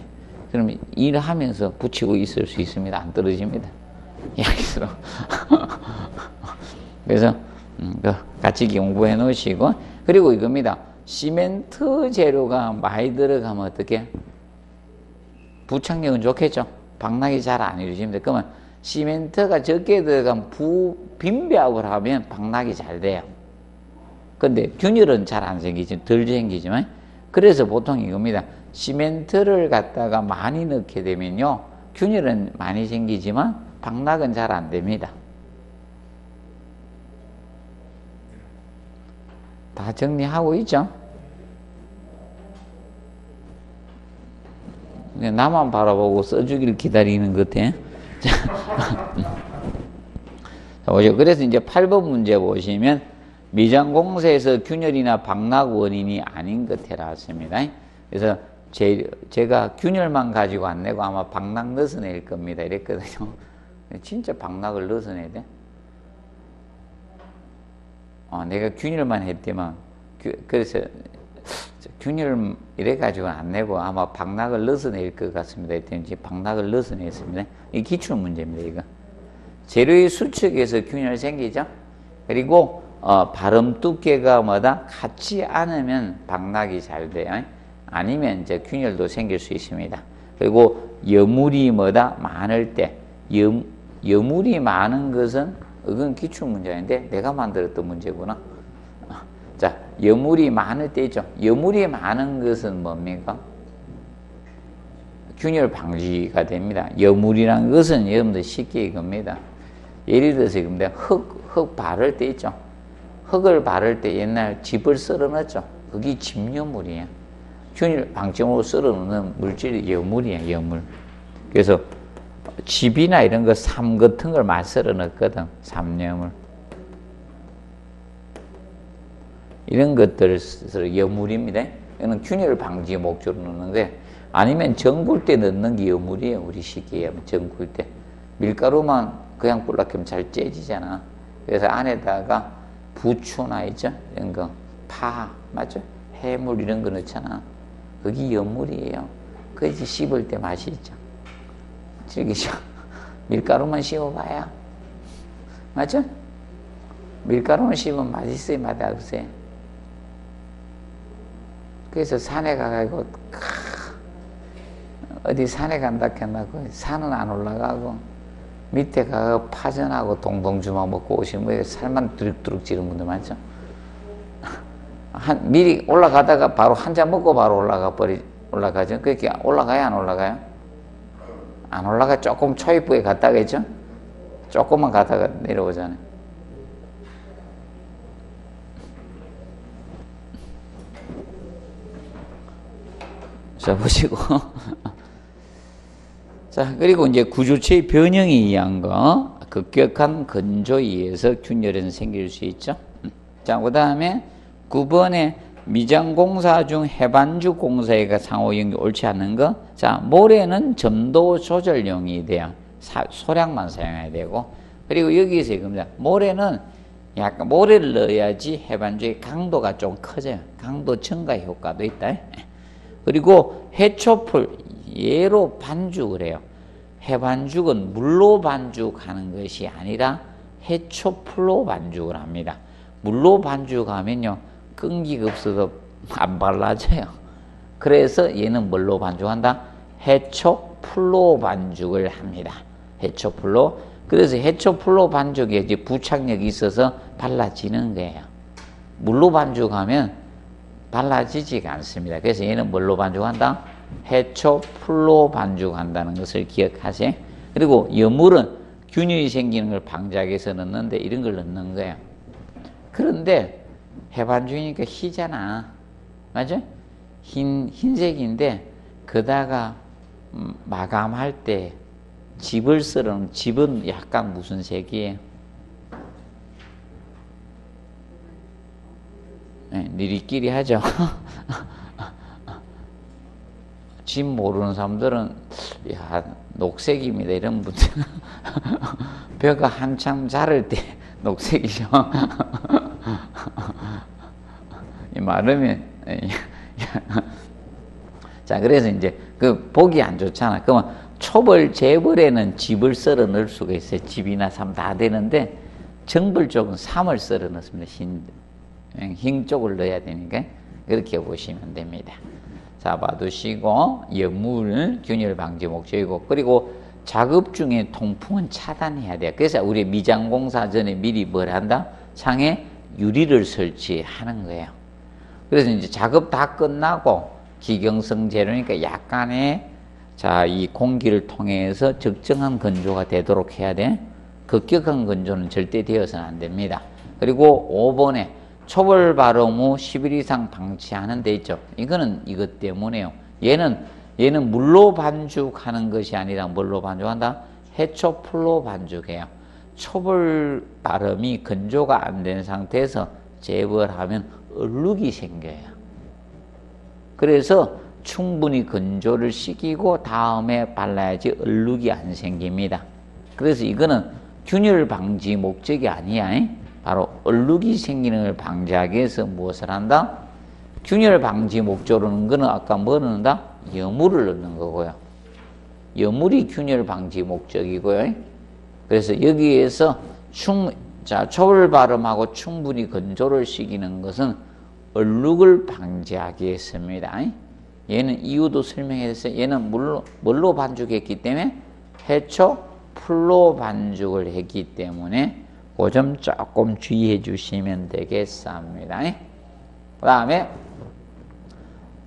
그러면 일하면서 붙이고 있을 수 있습니다. 안 떨어집니다. 여기서 그래서 같이 공부해 놓으시고, 그리고 이겁니다. 시멘트 재료가 많이 들어가면 어떻게? 부착력은 좋겠죠. 방락이 잘 안 이루어집니다. 그러면 시멘트가 적게 들어가면 빈배합을 하면 방락이 잘 돼요. 근데 균열은 잘 안 생기지, 덜 생기지만, 그래서 보통 이겁니다. 시멘트를 갖다가 많이 넣게 되면요 균열은 많이 생기지만 방락은 잘 안 됩니다. 다 정리하고 있죠? 나만 바라보고 써주기를 기다리는 것 같아. 자, 보죠. 그래서 이제 8번 문제 보시면 미장공사에서 균열이나 방락 원인이 아닌 것 해놨습니다. 그래서 제가 균열만 가지고 안 내고 아마 방락 넣어서 낼 겁니다. 이랬거든요. 진짜 방락을 넣어서 내야 돼? 내가 균열만 했더만, 그래서 균열 이래가지고는 안 내고 아마 방락을 넣어서 낼 것 같습니다. 했더니 방락을 넣어서 냈습니다. 이 기출 문제입니다, 이거. 재료의 수축에서 균열 생기죠? 그리고, 발음 두께가 뭐다? 같지 않으면 방락이 잘 돼요. 아니면 이제 균열도 생길 수 있습니다. 그리고 여물이 뭐다? 많을 때. 여물이 많은 것은, 이건 기출 문제인데 내가 만들었던 문제구나. 자, 여물이 많을 때 있죠. 여물이 많은 것은 뭡니까? 균열 방지가 됩니다. 여물이란 것은 여러분들 쉽게 이겁니다. 예를 들어서 이겁니다. 흙 바를 때 있죠. 흙을 바를 때 옛날 집을 썰어 넣었죠. 그게 집여물이에요. 균열 방지용으로 썰어 놓는 물질이 여물이에요, 여물. 그래서 집이나 이런 거 삶 같은 걸 많이 썰어 넣거든. 삶여물. 이런 것들을 여물입니다. 이거는 균열 방지 목적으로 넣는데, 아니면 정굴 때 넣는 게 여물이에요. 우리 쉽게 하면 정굴 때. 밀가루만 그냥 꿀락하면 잘 째지잖아. 그래서 안에다가 부추나 있죠? 이런 거, 파, 맞죠? 해물 이런 거 넣잖아. 그게 여물이에요. 그래서 씹을 때 맛이 있죠. 즐기죠. 밀가루만 씹어봐야. 맞죠? 밀가루만 씹으면 맛있어요, 맛없어요? 그래서 산에 가가지고, 어디 산에 간다 했나고, 산은 안 올라가고, 밑에 가서 파전하고 동동주먹 먹고 오시면 살만 두룩두룩 찌른 분들 많죠? 미리 올라가다가 바로 한 잔 먹고 바로 올라가죠? 그렇게 올라가요, 안 올라가요? 안 올라가. 조금 초입부에 갔다가 있죠? 조금만 가다가 내려오잖아요. 자, 보시고. 자, 그리고 이제 구조체의 변형에 의한 거, 급격한 건조에 의해서 균열은 생길 수 있죠. 자, 그 다음에 9번에 미장공사 중 해반죽 공사가 상호 연결 옳지 않은 거. 자, 모래는 점도 조절용이 돼요. 소량만 사용해야 되고. 그리고 여기서 이겁니다. 모래는 약간 모래를 넣어야지 해반죽의 강도가 좀 커져요. 강도 증가 효과도 있다. 그리고 해초풀, 얘로 반죽을 해요. 해반죽은 물로 반죽하는 것이 아니라 해초풀로 반죽을 합니다. 물로 반죽하면요 끈기가 없어서 안 발라져요. 그래서 얘는 뭘로 반죽한다? 해초풀로 반죽을 합니다. 해초풀로. 그래서 해초풀로 반죽에 이제 부착력이 있어서 발라지는 거예요. 물로 반죽하면 발라지지가 않습니다. 그래서 얘는 뭘로 반죽한다? 해초풀로 반죽한다는 것을 기억하세요. 그리고 여물은 균열이 생기는 걸 방지하기 위해서 넣는데 이런 걸 넣는 거예요. 그런데 해반죽이니까 희잖아. 맞아? 흰색인데 그다가 마감할 때 집을 썰어놓은 집은 약간 무슨 색이에요? 네, 니리끼리 하죠. 집 모르는 사람들은 야 녹색입니다 이런 분들. 벼가 한참 자랄 때 녹색이죠. 마르면 자, 그래서 이제 그 보기 안 좋잖아. 그러면 초벌, 재벌에는 즙을 썰어 넣을 수가 있어요. 즙이나 삶 다 되는데 정벌 쪽은 삶을 썰어 넣습니다. 흰 쪽을 넣어야 되니까 그렇게 보시면 됩니다. 잡아두시고 여물 균열 방지 목적이고, 그리고 작업 중에 통풍은 차단해야 돼요. 그래서 우리 미장공사 전에 미리 뭘 한다? 창에 유리를 설치하는 거예요. 그래서 이제 작업 다 끝나고 기경성 재료니까 약간의 이 공기를 통해서 적정한 건조가 되도록 해야 돼. 급격한 건조는 절대 되어서는 안 됩니다. 그리고 5번에 초벌 발음 후 10일 이상 방치하는 데 있죠. 이거는 이것 때문에요. 얘는 물로 반죽하는 것이 아니라 뭘로 반죽한다? 해초 풀로 반죽해요. 초벌 발음이 건조가 안 된 상태에서 재벌하면 얼룩이 생겨요. 그래서 충분히 건조를 시키고 다음에 발라야지 얼룩이 안 생깁니다. 그래서 이거는 균열 방지 목적이 아니야. 바로 얼룩이 생기는 걸 방지하기 위해서 무엇을 한다? 균열 방지 목적으로 넣는 거는 아까 뭐 넣는다? 여물을 넣는 거고요. 여물이 균열 방지 목적이고요. 그래서 여기에서 초벌 발음하고 충분히 건조를 시키는 것은 얼룩을 방지하기 위해서입니다. 얘는 이유도 설명했어요. 얘는 뭘로 반죽했기 때문에 해초 풀로 반죽을 했기 때문에 그 점 조금 주의해 주시면 되겠습니다. 그 다음에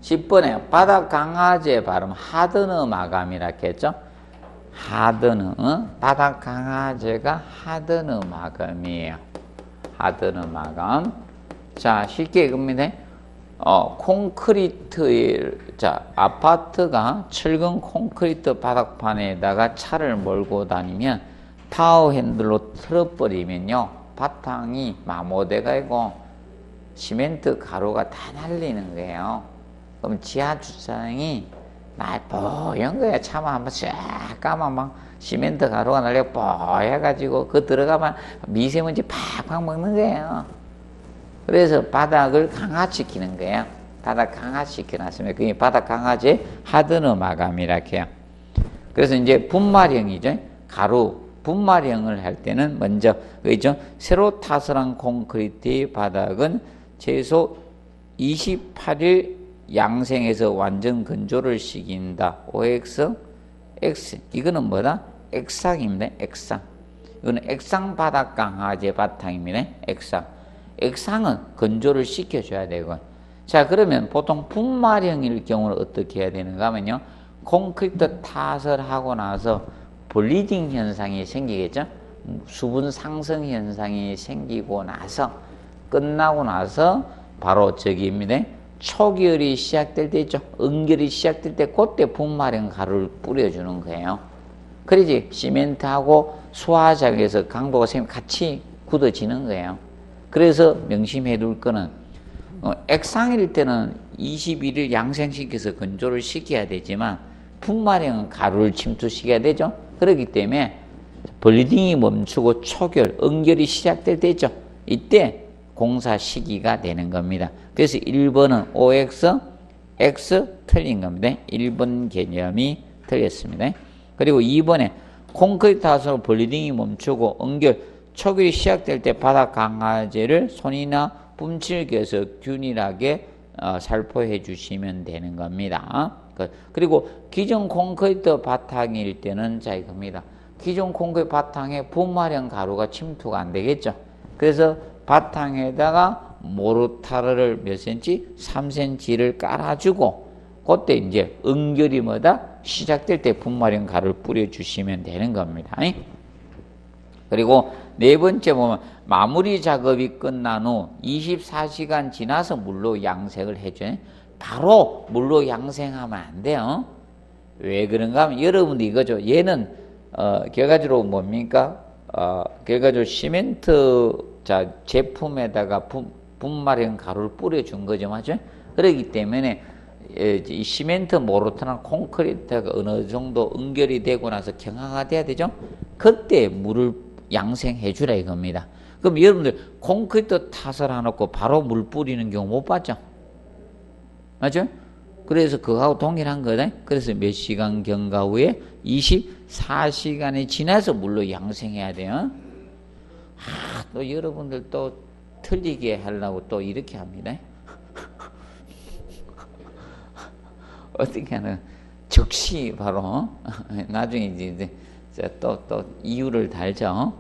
10번에 바닥 강화제 발음 하드너 마감이라 했죠. 하드너, 바닥 강화제가 하드너 마감이에요. 하드너 마감. 자, 쉽게 이겁니다. 콘크리트, 아파트가 철근 콘크리트 바닥판에다가 차를 몰고 다니면 타워 핸들로 틀어버리면요, 바탕이 마모돼가지고 시멘트 가루가 다 날리는 거예요. 그럼 지하 주차장이 뽀얀 거야. 차만 한번 쫙 까면 막 시멘트 가루가 날려 뽀해가지고 그 들어가면 미세먼지 팍팍 먹는 거예요. 그래서 바닥을 강화시키는 거예요. 바닥 강화시켜놨으면 그게 바닥 강화제 하드너 마감이라 해요. 그래서 이제 분말형이죠. 가루 분말형을 할 때는 먼저 그죠? 새로 타설한 콘크리트의 바닥은 최소 28일 양생해서 완전 건조를 시킨다. OX, X. 이거는 뭐다? 액상입니다. 액상. 이거는 액상 바닥 강화제 바탕입니다. 액상. 액상은 건조를 시켜줘야 되고. 자, 그러면 보통 분말형일 경우는 어떻게 해야 되는가 하면요, 콘크리트 타설하고 나서 블리딩 현상이 생기겠죠. 수분 상승 현상이 생기고 나서, 끝나고 나서 바로 저기입니다. 초결이 시작될 때 있죠. 응결이 시작될 때 그때 분말형 가루를 뿌려주는 거예요. 그러지 시멘트하고 수화작에서 강도가 같이 굳어지는 거예요. 그래서 명심해 둘 거는 액상일 때는 21일 양생시켜서 건조를 시켜야 되지만 분말형은 가루를 침투시켜야 되죠. 그렇기 때문에 블리딩이 멈추고 초결, 응결이 시작될 때 있죠. 이때 공사 시기가 되는 겁니다. 그래서 1번은 OX, X 틀린 겁니다. 1번 개념이 틀렸습니다. 그리고 2번에 콘크리트 하수로 블리딩이 멈추고 응결, 초결이 시작될 때 바닥 강화제를 손이나 뿜칠기에서 균일하게 살포해 주시면 되는 겁니다. 그리고 기존 콘크리트 바탕일 때는 자 이겁니다. 기존 콘크리트 바탕에 분말형 가루가 침투가 안 되겠죠. 그래서 바탕에다가 모르타르를 몇 cm? 3cm를 깔아주고 그때 이제 응결이 뭐다? 시작될 때 분말형 가루를 뿌려주시면 되는 겁니다. 그리고 네 번째 보면 마무리 작업이 끝난 후 24시간 지나서 물로 양생을 해줘요. 바로 물로 양생하면 안 돼요. 왜 그런가 하면 여러분들 이거죠. 얘는 결과적으로 뭡니까? 결과적으로 시멘트 제품에다가 분말형 가루를 뿌려준 거죠. 맞죠? 그렇기 때문에 이 시멘트 모르트나 콘크리트가 어느 정도 응결이 되고 나서 경화가 돼야 되죠. 그때 물을 양생해 주라 이겁니다. 그럼 여러분들 콘크리트 탓을 해놓고 바로 물 뿌리는 경우 못 봤죠? 맞죠? 그래서 그거하고 동일한 거다. 그래서 몇 시간 경과 후에 24시간이 지나서 물로 양생해야 돼요. 또 여러분들 또 틀리게 하려고 또 이렇게 합니다. 어떻게 하는 즉시 바로 나중에 이제 또 이유를 달죠.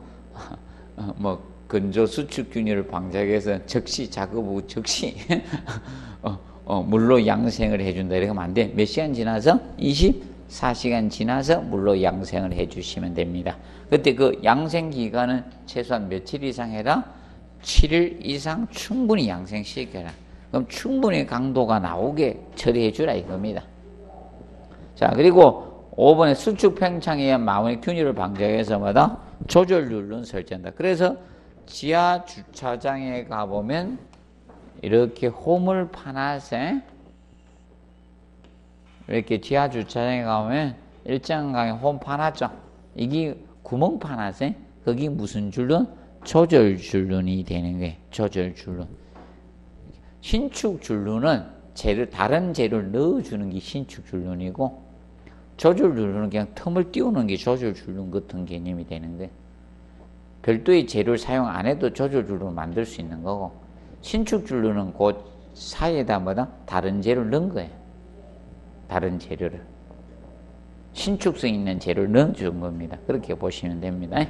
뭐 건조 수축균열을 방지하기 즉시 작업 후 즉시 물로 양생을 해준다 이렇게 하면 안 돼. 몇 시간 지나서 24시간 지나서 물로 양생을 해주시면 됩니다. 그때 그 양생 기간은 최소한 며칠 이상 해라? 7일 이상 충분히 양생시켜라. 그럼 충분히 강도가 나오게 처리해 주라 이겁니다. 자, 그리고 5번에 수축 팽창에 의한 마모의 균열을 방지하기 위해서마다 조절률은 설정한다. 그래서 지하 주차장에 가보면 이렇게 홈을 파놔서 이렇게 지하 주차장에 가보면 일정강에 홈 파놨죠. 이게 구멍 파놔서 거기 무슨 줄눈? 조절 줄눈이 되는 거예요. 조절 줄눈. 신축 줄눈은 다른 재료를 넣어주는 게 신축 줄눈이고, 조절 줄눈은 그냥 틈을 띄우는 게 조절 줄눈 같은 개념이 되는 거예요. 별도의 재료를 사용 안 해도 조절 줄눈을 만들 수 있는 거고, 신축 줄눈은 그 사이에다 뭐다? 다른 재료를 넣은 거예요. 다른 재료를. 신축성 있는 재료를 넣어준 겁니다. 그렇게 보시면 됩니다.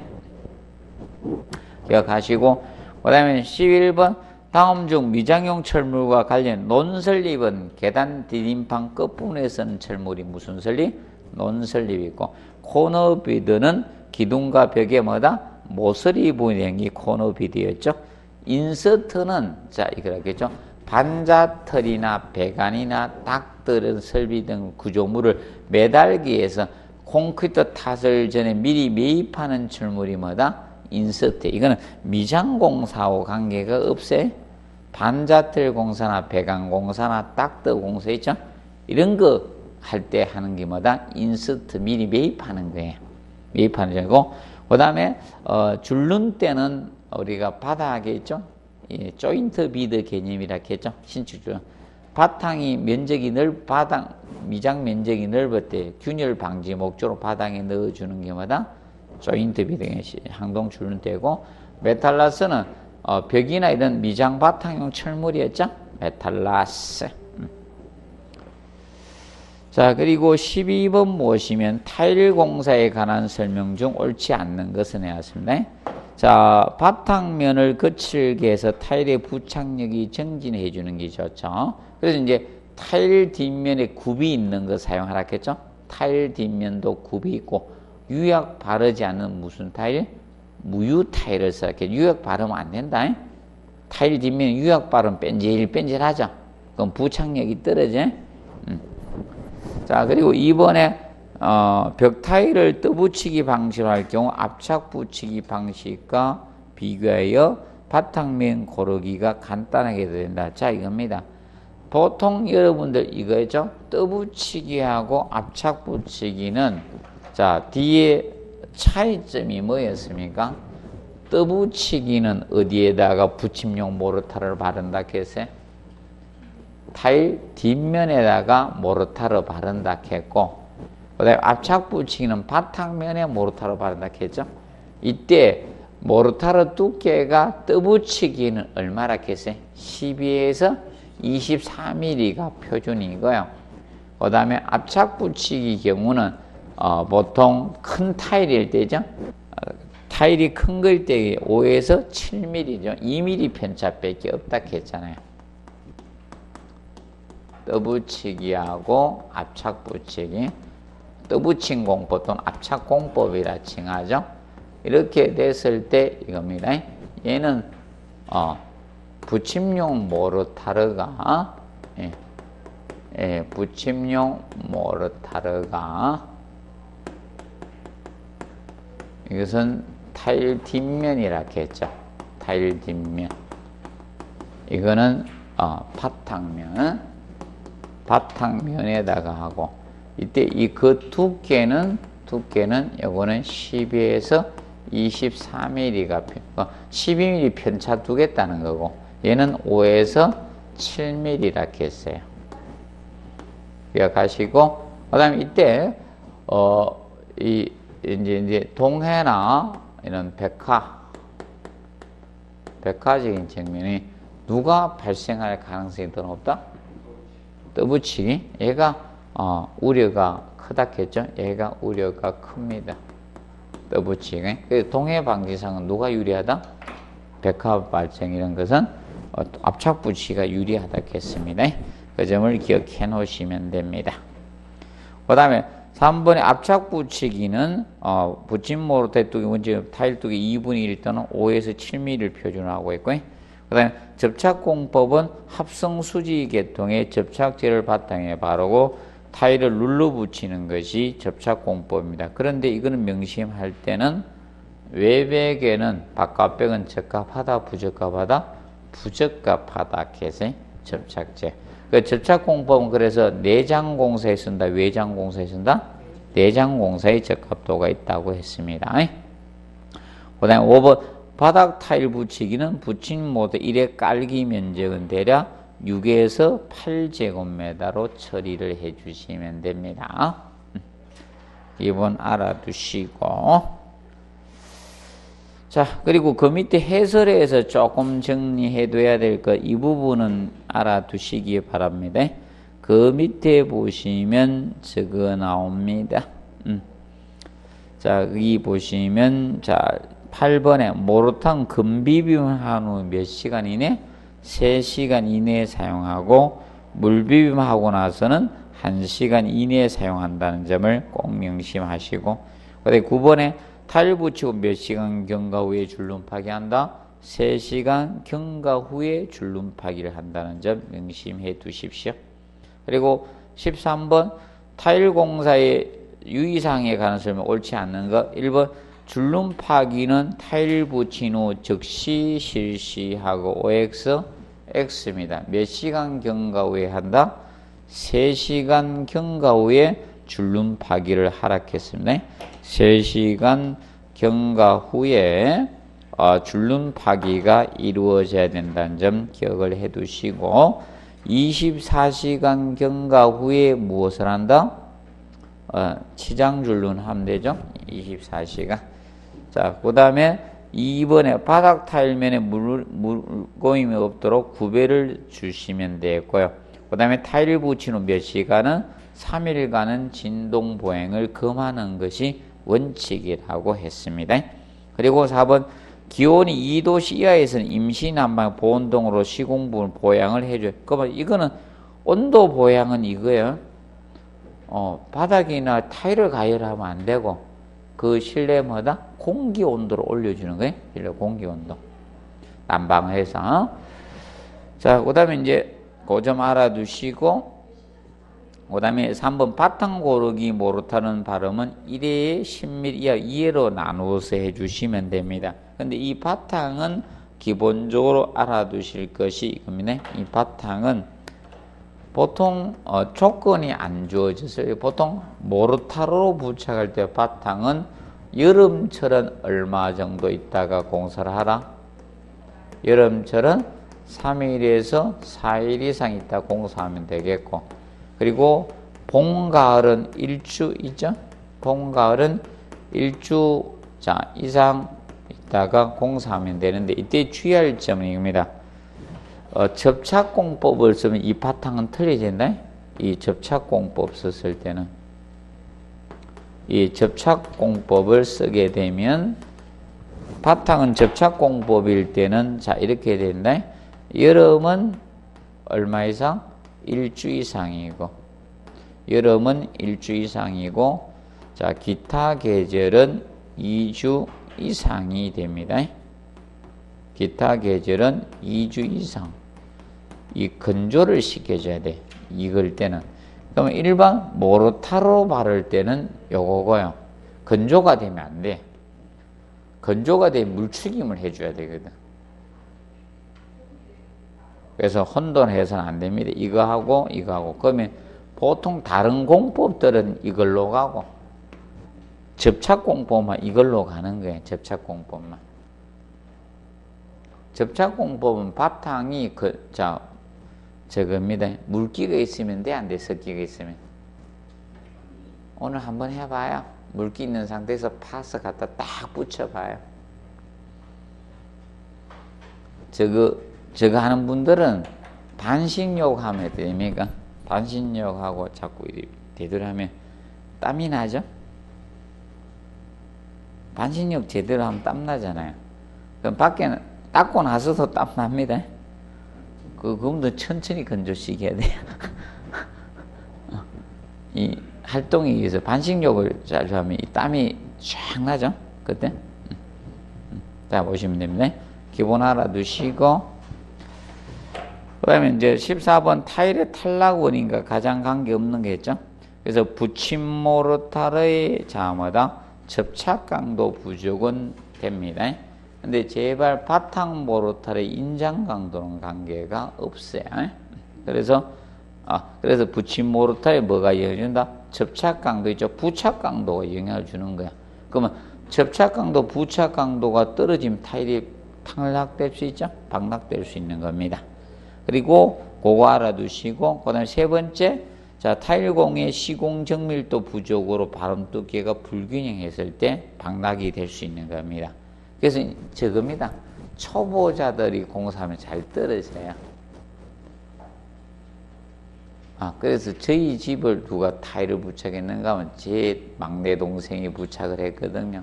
기억하시고, 그 다음에 11번 다음 중 미장용 철물과 관련 논설립은 계단 디딤판 끝부분에 쓰는 철물이 무슨 설립? 논설립이 있고, 코너비드는 기둥과 벽에 뭐다? 모서리 부분이 된 게 코너비드였죠. 인서트는 자 이거라겠죠. 반자털이나 배관이나 닥들은 설비 등 구조물을 매달기 위해서 콘크리트 탓을 전에 미리 매입하는 철물이 뭐다? 인서트. 이거는 미장공사하고 관계가 없어요. 반자틀 공사나 배관 공사나 닥터 공사 있죠? 이런 거 할 때 하는 게 뭐다? 인서트 미리 매입하는 거예요. 매입하는 거고, 그 다음에 줄눈 때는 우리가 바닥에 있죠? 예, 조인트 비드 개념이라 했죠? 신축줄. 바탕이 면적이 미장 면적이 넓을 때 균열 방지 목적으로 바닥에 넣어주는 게 뭐다? 조인트 비드 항동 줄눈 때고, 메탈라스는 벽이나 이런 미장 바탕용 철물이었죠? 메탈라스. 자, 그리고 12번 보시면 타일 공사에 관한 설명 중 옳지 않는 것은 나왔습니다. 자, 바탕면을 거칠게 해서 타일의 부착력이 정진해 주는 게 좋죠. 그래서 이제 타일 뒷면에 굽이 있는 거 사용하라 했죠. 타일 뒷면도 굽이 있고, 유약 바르지 않는 무슨 타일? 무유 타일을 써야 돼. 유약 바르면 안 된다. 타일 뒷면에 유약 바르면 뺀질뺀질하죠. 그럼 부착력이 떨어져. 자, 그리고 이번에 벽 타일을 떠붙이기 방식으로 할 경우 압착 붙이기 방식과 비교하여 바탕면 고르기가 간단하게 된다. 자, 이겁니다. 보통 여러분들 이거죠. 떠붙이기하고 압착 붙이기는 자, 뒤에 차이점이 뭐였습니까? 떠붙이기는 어디에다가 붙임용 모르타르를 바른다 했어요? 타일 뒷면에다가 모르타르 바른다 했고, 그 다음에 압착 붙이기는 바탕면에 모르타르 바른다 했죠. 이때 모르타르 두께가 떠붙이기는 얼마나 했어요? 12에서 24mm가 표준이고요. 그 다음에 압착 붙이기 경우는 보통 큰 타일일 때죠. 타일이 큰 거일 때 5에서 7mm죠. 2mm 편차밖에 없다 했잖아요. 떠붙이기하고 압착 붙이기. 떠붙인 공법 또는 압착 공법이라 칭하죠. 이렇게 됐을 때 이겁니다. 얘는 붙임용 모르타르가 붙임용 모르타르가 이것은 타일 뒷면이라 했죠. 타일 뒷면. 이거는 바탕면에다가 하고, 이때 이 그 두께는 요거는 12에서 24mm가 12mm 편차 두겠다는 거고, 얘는 5에서 7mm라 했어요. 기억하시고, 그 다음에 이때 이제 동해나 이런 백화적인 측면이 누가 발생할 가능성이 더 높다? 떠붙이기. 얘가 우려가 크다 했죠. 얘가 우려가 큽니다. 떠붙이기. 동해 방지상은 누가 유리하다? 백화 발생 이런 것은 압착 붙이기가 유리하다 했습니다. 그 점을 기억해 놓으시면 됩니다. 그 다음에 3번의 압착 붙이기는 붙임 모르타일 뚜기 문제 타일 뚜기 2분의 1 또는 5에서 7mm를 표준화하고 있고, 그 다음에 접착공법은 합성수지 계통의 접착제를 바탕에 바르고 타일을 눌러 붙이는 것이 접착공법입니다. 그런데 이거는 명심할 때는 외백에는 바깥백은 적합하다 부적합하다? 부적합하다 해서 접착제. 그 접착공법은 그래서 내장공사에 쓴다, 외장공사에 쓴다? 내장공사에 적합도가 있다고 했습니다. 그 다음에 5번 바닥 타일 붙이기는 붙임 모드 1의 깔기 면적은 대략 6에서 8제곱미터로 처리를 해 주시면 됩니다. 이번 알아두시고, 자, 그리고 그 밑에 해설에서 조금 정리해 둬야 될 것, 이 부분은 알아두시기 바랍니다. 그 밑에 보시면 적어 나옵니다. 자, 여기 보시면, 자, 8번에 모르탄 금비빔한 후 몇 시간 이내? 3시간 이내에 사용하고, 물비빔하고 나서는 1시간 이내에 사용한다는 점을 꼭 명심하시고, 그 다음에 9번에 타일 붙이고 몇 시간 경과 후에 줄눈 파기한다? 3시간 경과 후에 줄눈 파기를 한다는 점 명심해 두십시오. 그리고 13번 타일 공사의 유의사항에 관한 설명 옳지 않는 것. 1번 줄눈 파기는 타일 붙인 후 즉시 실시하고 OX, X입니다. 몇 시간 경과 후에 한다? 3시간 경과 후에 줄눈 파기를 하락했습니다. 3시간 경과 후에 줄눈 파기가 이루어져야 된다는 점 기억을 해 두시고, 24시간 경과 후에 무엇을 한다? 치장 줄눈 하면 되죠? 24시간. 자, 그 다음에 2번에 바닥 타일면에 물고임이 없도록 구배를 주시면 되겠고요. 그 다음에 타일 붙인 후 몇 시간은 3일간은 진동 보행을 금하는 것이 원칙이라고 했습니다. 그리고 4번 기온이 2도씨 이하에서는 임시 난방 보온동으로 시공 부분 보양을 해줘요. 그러면 이거는 온도 보양은 이거예요. 바닥이나 타일을 가열하면 안 되고 그 실내마다 공기 온도를 올려주는 거예요. 실내 공기 온도. 난방해서. 자, 그 다음에 이제 그 점 알아두시고, 그 다음에 3번 바탕 고르기 모르타는 발음은 1회에 10mm 이하 2회로 나누어서 해주시면 됩니다. 근데 이 바탕은 기본적으로 알아두실 것이 이겁니다. 이 바탕은 보통 조건이 안 주어졌어요. 보통 모르타르로 부착할 때 바탕은 여름철은 얼마 정도 있다가 공사를 하라? 여름철은 3일에서 4일 이상 있다 공사하면 되겠고, 그리고 봄, 가을은 일주 있죠? 봄, 가을은 일주 이상 있다가 공사하면 되는데, 이때 주의할 점은 이겁니다. 접착공법을 쓰면 이 바탕은 틀려진다. 이 접착공법 썼을 때는 이 접착공법을 쓰게 되면 바탕은 접착공법일 때는 자 이렇게 된다. 여름은 얼마 이상? 일주 이상이고, 여름은 일주 이상이고, 자 기타 계절은 2주 이상이 됩니다. 기타 계절은 2주 이상. 이 건조를 시켜줘야 돼. 익을 때는. 그러면 일반 모르타르로 바를 때는 요거고요. 건조가 되면 안 돼. 건조가 되면 물추김을 해줘야 되거든. 그래서 혼돈해서는 안 됩니다. 이거 하고 이거 하고. 그러면 보통 다른 공법들은 이걸로 가고 접착공법만 이걸로 가는 거예요. 접착공법만. 접착공법은 바탕이 저겁니다. 물기가 있으면 돼, 안 돼? 습기가 있으면. 오늘 한번 해봐요. 물기 있는 상태에서 파스 갖다 딱 붙여봐요. 저거 하는 분들은 반신욕 하면 됩니까? 반신욕하고 자꾸 되돌아하면 땀이 나죠? 반신욕 제대로 하면 땀 나잖아요. 그럼 밖에는 닦고 나서도 땀 납니다. 그분도 천천히 건조시켜야 돼요. 이 활동에 의해서 반신욕을 잘 하면 이 땀이 쫙 나죠? 그때? 자, 보시면 됩니다. 기본 알아두시고, 그 다음에 이제 14번 타일의 탈락원인과 가장 관계없는 게 있죠? 그래서 붙임 모르타르의 자마다 접착 강도 부족은 됩니다. 근데 제발 바탕 모르타르의 인장 강도는 관계가 없어요. 그래서 붙임 모르타르에 뭐가 영향을 준다? 접착 강도 있죠? 부착 강도가 영향을 주는 거야. 그러면 접착 강도, 부착 강도가 떨어지면 타일이 탈락될 수 있죠? 방락될 수 있는 겁니다. 그리고 그거 알아두시고, 그 다음에 세 번째, 자, 타일공의 시공 정밀도 부족으로 발음 두께가 불균형했을 때 방락이 될 수 있는 겁니다. 그래서 저겁니다. 초보자들이 공사하면 잘 떨어져요. 그래서 저희 집을 누가 타일을 부착했는가 하면 제 막내 동생이 부착을 했거든요.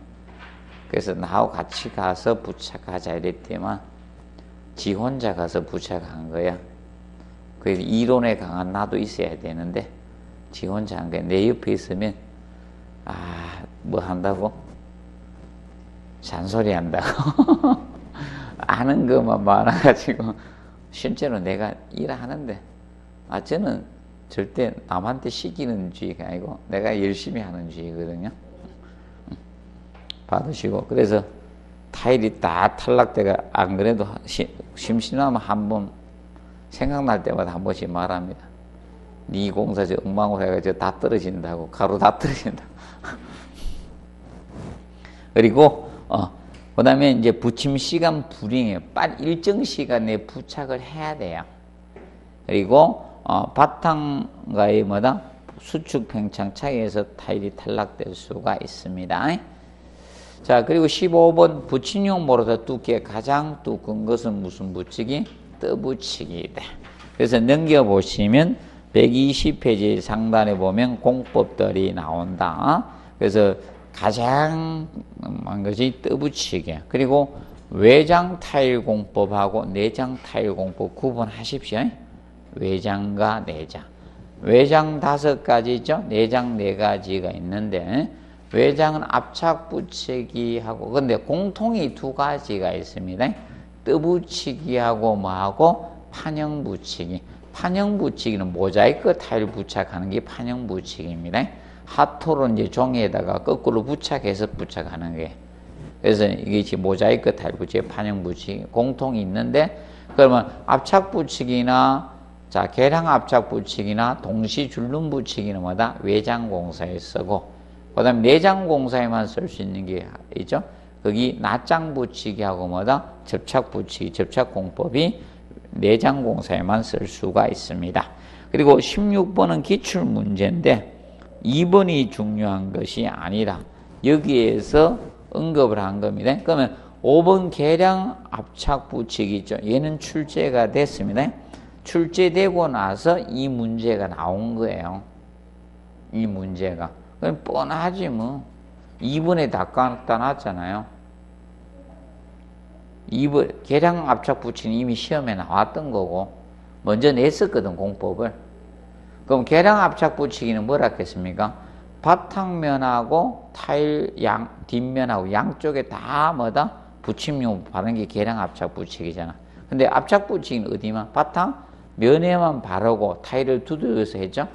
그래서 나하고 같이 가서 부착하자 이랬더만 지 혼자 가서 부착한 거야. 그래서 이론에 강한 나도 있어야 되는데 지 혼자 한 거야. 내 옆에 있으면 뭐 한다고? 잔소리 한다고. 아는 것만 많아가지고 실제로 내가 일하는데 저는 절대 남한테 시키는 주의가 아니고 내가 열심히 하는 주의거든요. 받으시고, 그래서 타일이 다 탈락돼가 안 그래도 심심하면 한번 생각날 때마다 한 번씩 말합니다. 네 공사 저 엉망으로 해가지고 다 떨어진다고, 가루 다 떨어진다고. 그리고 그 다음에 이제 붙임 시간 불이에요. 일정 시간에 부착을 해야 돼요. 그리고 바탕과의 수축 팽창 차이에서 타일이 탈락될 수가 있습니다. 자, 그리고 15번 붙임용 모르타 두께 가장 두꺼운 것은 무슨 붙이기? 떠붙이기다. 그래서 넘겨보시면 120페이지 상단에 보면 공법들이 나온다. 그래서 가장 한 것이 떠붙이기. 그리고 외장 타일 공법하고 내장 타일 공법 구분하십시오. 외장과 내장. 외장 5가지죠. 내장 4가지가 있는데 외장은 압착 붙이기하고, 근데 공통이 2가지가 있습니다. 떠붙이기하고 뭐하고 판형 붙이기. 판형 붙이기는 모자이크 타일 부착하는 게 판형 붙이기입니다. 핫토로 이제 종이에다가 거꾸로 부착해서 부착하는 게. 그래서 이게 모자이크 타일 붙이기, 판형 붙이기 공통이 있는데, 그러면 압착 붙이기나 계량 압착 붙이기나 동시 줄눈 붙이기는 뭐다? 외장 공사에 쓰고, 그 다음에 내장 공사에만 쓸 수 있는 게 있죠. 거기 낱장 붙이기하고 뭐다? 접착 붙이기, 접착 공법이 내장 공사에만 쓸 수가 있습니다. 그리고 16번은 기출 문제인데 2번이 중요한 것이 아니라 여기에서 언급을 한 겁니다. 그러면 5번 계량 압착 붙이기 있죠. 얘는 출제가 됐습니다. 출제되고 나서 이 문제가 나온 거예요. 이 문제가. 그럼 뻔하지 뭐. 2번에 다 갖다 놨잖아요. 2번 계량 압착 붙이는 이미 시험에 나왔던 거고 먼저 냈었거든, 공법을. 그럼 계량 압착 붙이기는 뭐라 했겠습니까? 바탕면하고 타일 뒷면하고 양쪽에 다 뭐다? 붙임용 바른 게 계량 압착 붙이기잖아. 근데 압착 붙이기는 어디만? 바탕 면에만 바르고 타일을 두들겨서 했죠?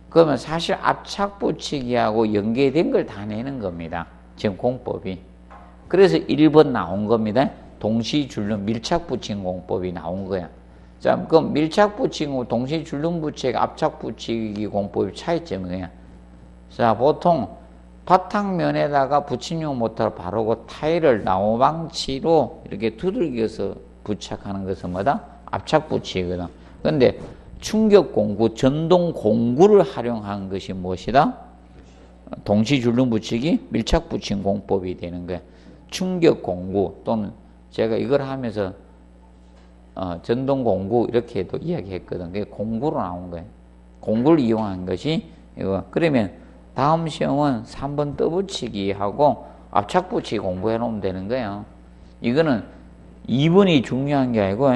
그러면 사실 압착 붙이기하고 연계된 걸 다 내는 겁니다. 지금 공법이. 그래서 1번 나온 겁니다. 동시 줄눈 밀착 붙이기 공법이 나온 거야. 자, 그럼 밀착 붙이기 동시 줄눈 붙이기 압착 붙이기 공법의 차이점은 뭐야? 자, 보통 바탕면에다가 붙임용 모터를 바르고 타일을 나무방치로 이렇게 두들겨서 부착하는 것은 뭐다? 압착 붙이거든. 근데 충격 공구, 전동 공구를 활용한 것이 무엇이다? 동시 줄눈 붙이기, 밀착 붙임 공법이 되는 거야. 충격 공구 또는 제가 이걸 하면서 전동 공구 이렇게도 이야기했거든. 그게 공구로 나온 거예요. 공구를 이용한 것이 이거. 그러면 다음 시험은 3번 떠붙이기 하고 압착 붙이기 공부해 놓으면 되는 거예요. 이거는 2번이 중요한 게 아니고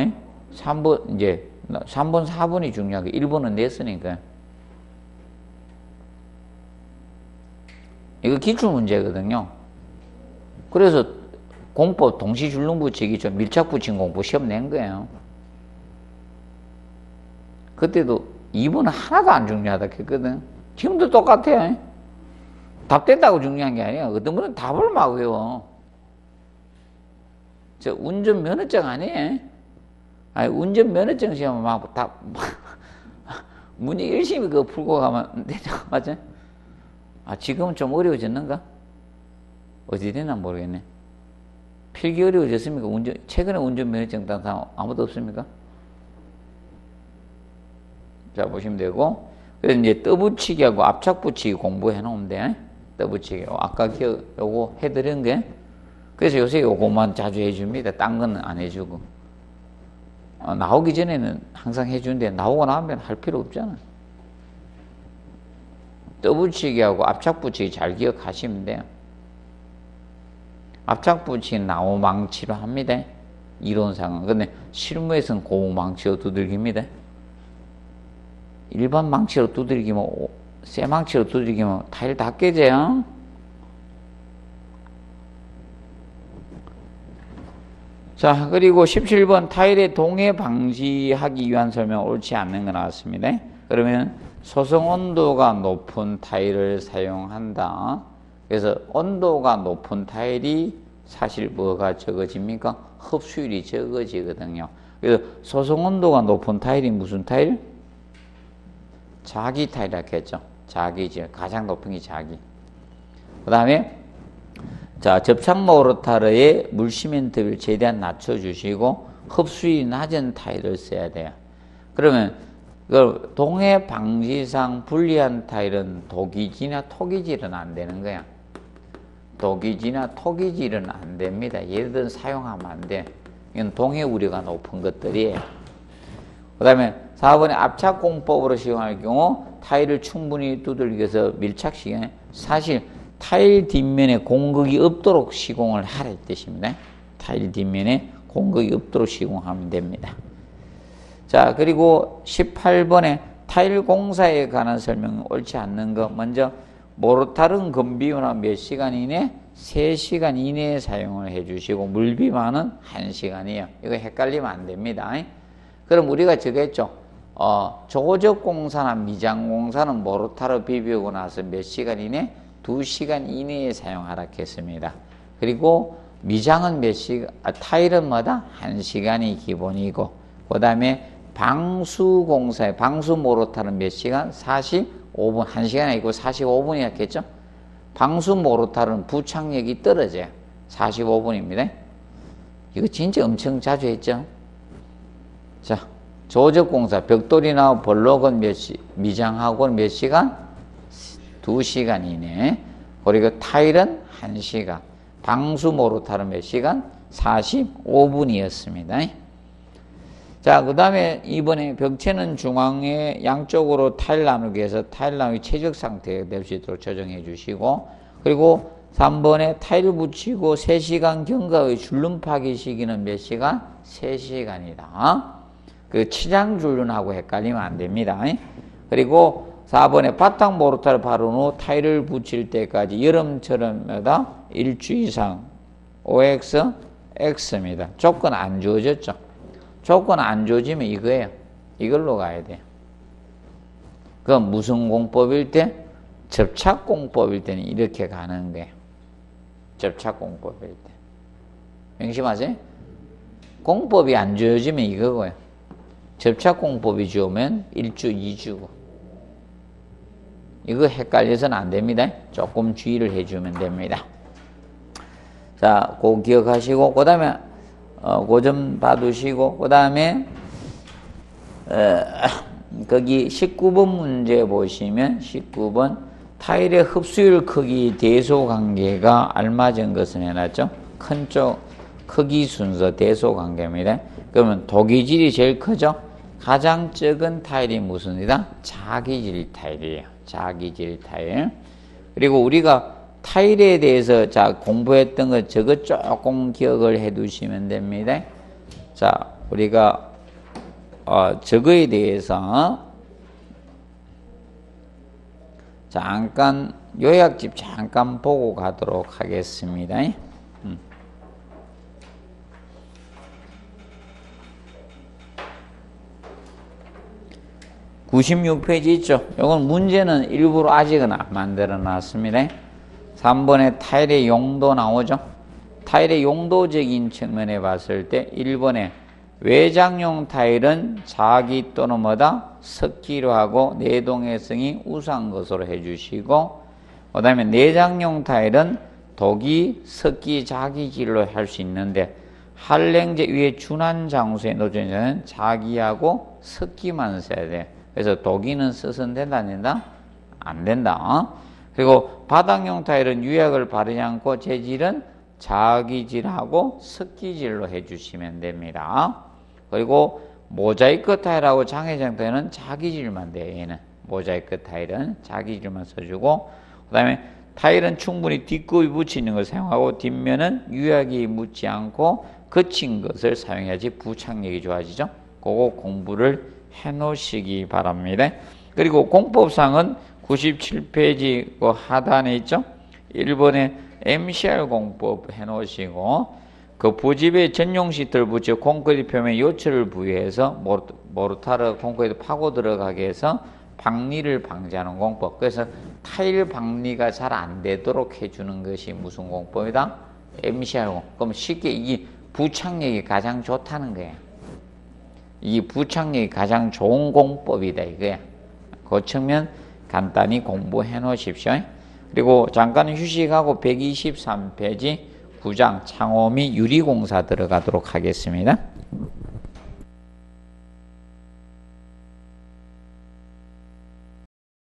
3번 이제 3번 4번이 중요한 게 1번은 냈으니까. 이거 기출 문제거든요. 그래서 공법 동시 줄눈 붙이기 좀 밀착 붙임 공부 시험 낸 거예요. 그때도 2번은 하나도 안 중요하다 했거든. 지금도 똑같아. 답 됐다고 중요한 게 아니야. 어떤 분은 답을 막 외워. 저 운전면허증 아니에요? 아니, 운전면허증 시험 막 답, 문제 열심히 그거 풀고 가면 되죠. 맞죠? 아, 지금은 좀 어려워졌는가? 어디 되나 모르겠네. 필기 어려워졌습니까? 최근에 운전면허증 딴 사람 아무도 없습니까? 자, 보시면 되고. 그래서 이제 떠붙이기하고 압착 붙이기 공부해 놓으면 돼. 떠붙이기. 아까 요거 해드린 게. 그래서 요새 요거만 자주 해줍니다. 딴 건 안 해주고. 나오기 전에는 항상 해주는데 나오고 나면 할 필요 없잖아. 떠붙이기하고 압착 붙이기 잘 기억하시면 돼요. 압착 붙이기는 나무 망치로 합니다. 이론상은. 근데 실무에서는 고무 망치로 두들깁니다. 일반 망치로 두들기면, 쇠 망치로 두들기면 타일 다 깨져요. 자, 그리고 17번 타일의 동해 방지하기 위한 설명 옳지 않는 거 나왔습니다. 그러면 소성 온도가 높은 타일을 사용한다. 그래서 온도가 높은 타일이 사실 뭐가 적어집니까? 흡수율이 적어지거든요. 그래서 소성 온도가 높은 타일이 무슨 타일? 자기 타일이라고 했죠. 자기죠. 가장 높은 게 자기. 그 다음에 자, 접착 모르타르에 물시멘트를 최대한 낮춰주시고 흡수율이 낮은 타일을 써야 돼요. 그러면 이걸 동해 방지상 불리한 타일은 독이지나 토기질은 안 되는 거야. 독이지나 토기질은 안 됩니다. 예를 들어 사용하면 안 돼. 이건 동해 우려가 높은 것들이에요. 그 다음에 4번에 압착공법으로 시공할 경우 타일을 충분히 두들겨서 밀착시키는 사실 타일 뒷면에 공극이 없도록 시공을 하라 이 뜻입니다. 타일 뒷면에 공극이 없도록 시공하면 됩니다. 자, 그리고 18번에 타일 공사에 관한 설명은 옳지 않는 거. 먼저 모르타르는 건비유는 몇 시간 이내? 3시간 이내에 사용을 해주시고 물비만은 1시간이에요. 이거 헷갈리면 안 됩니다. 그럼 우리가 저거 했죠. 조적 공사나 미장 공사는 모르타르 비비고 나서 몇 시간 이내? 2시간 이내에 사용하라 했습니다. 그리고 미장은 몇 시간, 타일은 뭐다? 1시간이 기본이고, 그 다음에 방수 공사에, 방수 모르타르는 몇 시간? 45분, 1시간이 아니고 45분이 했겠죠? 방수 모르타르는 부착력이 떨어져요. 45분입니다. 이거 진짜 엄청 자주 했죠? 자, 조적공사, 벽돌이나 볼록은 미장하고는 몇 시간? 2시간 이내. 그리고 타일은 1시간. 방수 모르타르는 몇 시간? 45분이었습니다. 자, 그 다음에 이번에 벽체는 중앙에 양쪽으로 타일 나누기 위해서 타일 나누기 최적 상태가 될 수 있도록 조정해 주시고, 그리고 3번에 타일 붙이고 3시간 경과의 줄눈 파기 시기는 몇 시간? 3시간이다. 그 치장 줄눈하고 헷갈리면 안 됩니다. 그리고 4번에 바탕 모르타르 바른 후 타일을 붙일 때까지 여름처럼 일주 이상 OX, X입니다. 조건 안 주어졌죠. 조건 안 주어지면 이거예요. 이걸로 가야 돼요. 그건 무슨 공법일 때? 접착 공법일 때는 이렇게 가는 거예요. 접착 공법일 때. 명심하세요. 공법이 안 주어지면 이거고요. 접착 공법이 주어면 1주, 2주고. 이거 헷갈려서는 안 됩니다. 조금 주의를 해주면 됩니다. 자, 그거 기억하시고, 그 다음에, 그 좀 봐두시고, 그 다음에, 거기 19번 문제 보시면, 19번, 타일의 흡수율 크기 대소 관계가 알맞은 것은 해놨죠? 큰 쪽, 크기 순서 대소 관계입니다. 그러면 도기질이 제일 크죠? 가장 적은 타일이 무슨 이다? 자기질 타일이에요. 자기질 타일. 그리고 우리가 타일에 대해서 자 공부했던 거 저거 조금 기억을 해 두시면 됩니다. 자, 우리가 저거에 대해서 잠깐 요약집 잠깐 보고 가도록 하겠습니다. 96페이지 있죠? 이건 문제는 일부러 아직은 안 만들어 놨습니다. 3번에 타일의 용도 나오죠? 타일의 용도적인 측면에 봤을 때 1번에 외장용 타일은 자기 또는 뭐다? 섞기로 하고 내동해성이 우수한 것으로 해주시고, 그 다음에 내장용 타일은 독이 섞기 자기질로 할 수 있는데 한랭제 위에 준한 장소에 놓여있는 자기하고 섞기만 써야 돼. 그래서 독이는 써서는 된다 안 된다? 안 된다. 그리고 바닥용 타일은 유약을 바르지 않고 재질은 자기질하고 섞기질로 해주시면 됩니다. 그리고 모자이크 타일하고 장애장 타일은 자기질만 돼요. 얘는 모자이크 타일은 자기질만 써주고, 그 다음에 타일은 충분히 뒷굽이 묻히는 걸 사용하고 뒷면은 유약이 묻지 않고 거친 것을 사용해야지 부착력이 좋아지죠. 그거 공부를 해 놓으시기 바랍니다. 그리고 공법상은 97페이지 그 하단에 있죠. 1번에 MCR 공법 해 놓으시고, 그 부집에 전용 시트를 붙여 콘크리트 표면에 요철을 부여해서 모르타르 콘크리트 파고 들어가게 해서 박리를 방지하는 공법. 그래서 타일 박리가 잘 안 되도록 해주는 것이 무슨 공법이다? MCR 공법. 그럼 쉽게 이 부착력이 가장 좋다는 거예요. 이 부착력이 가장 좋은 공법이다 이거야. 그 측면 간단히 공부해 놓으십시오. 그리고 잠깐 휴식하고 123페이지 9장 창호 및 유리공사 들어가도록 하겠습니다.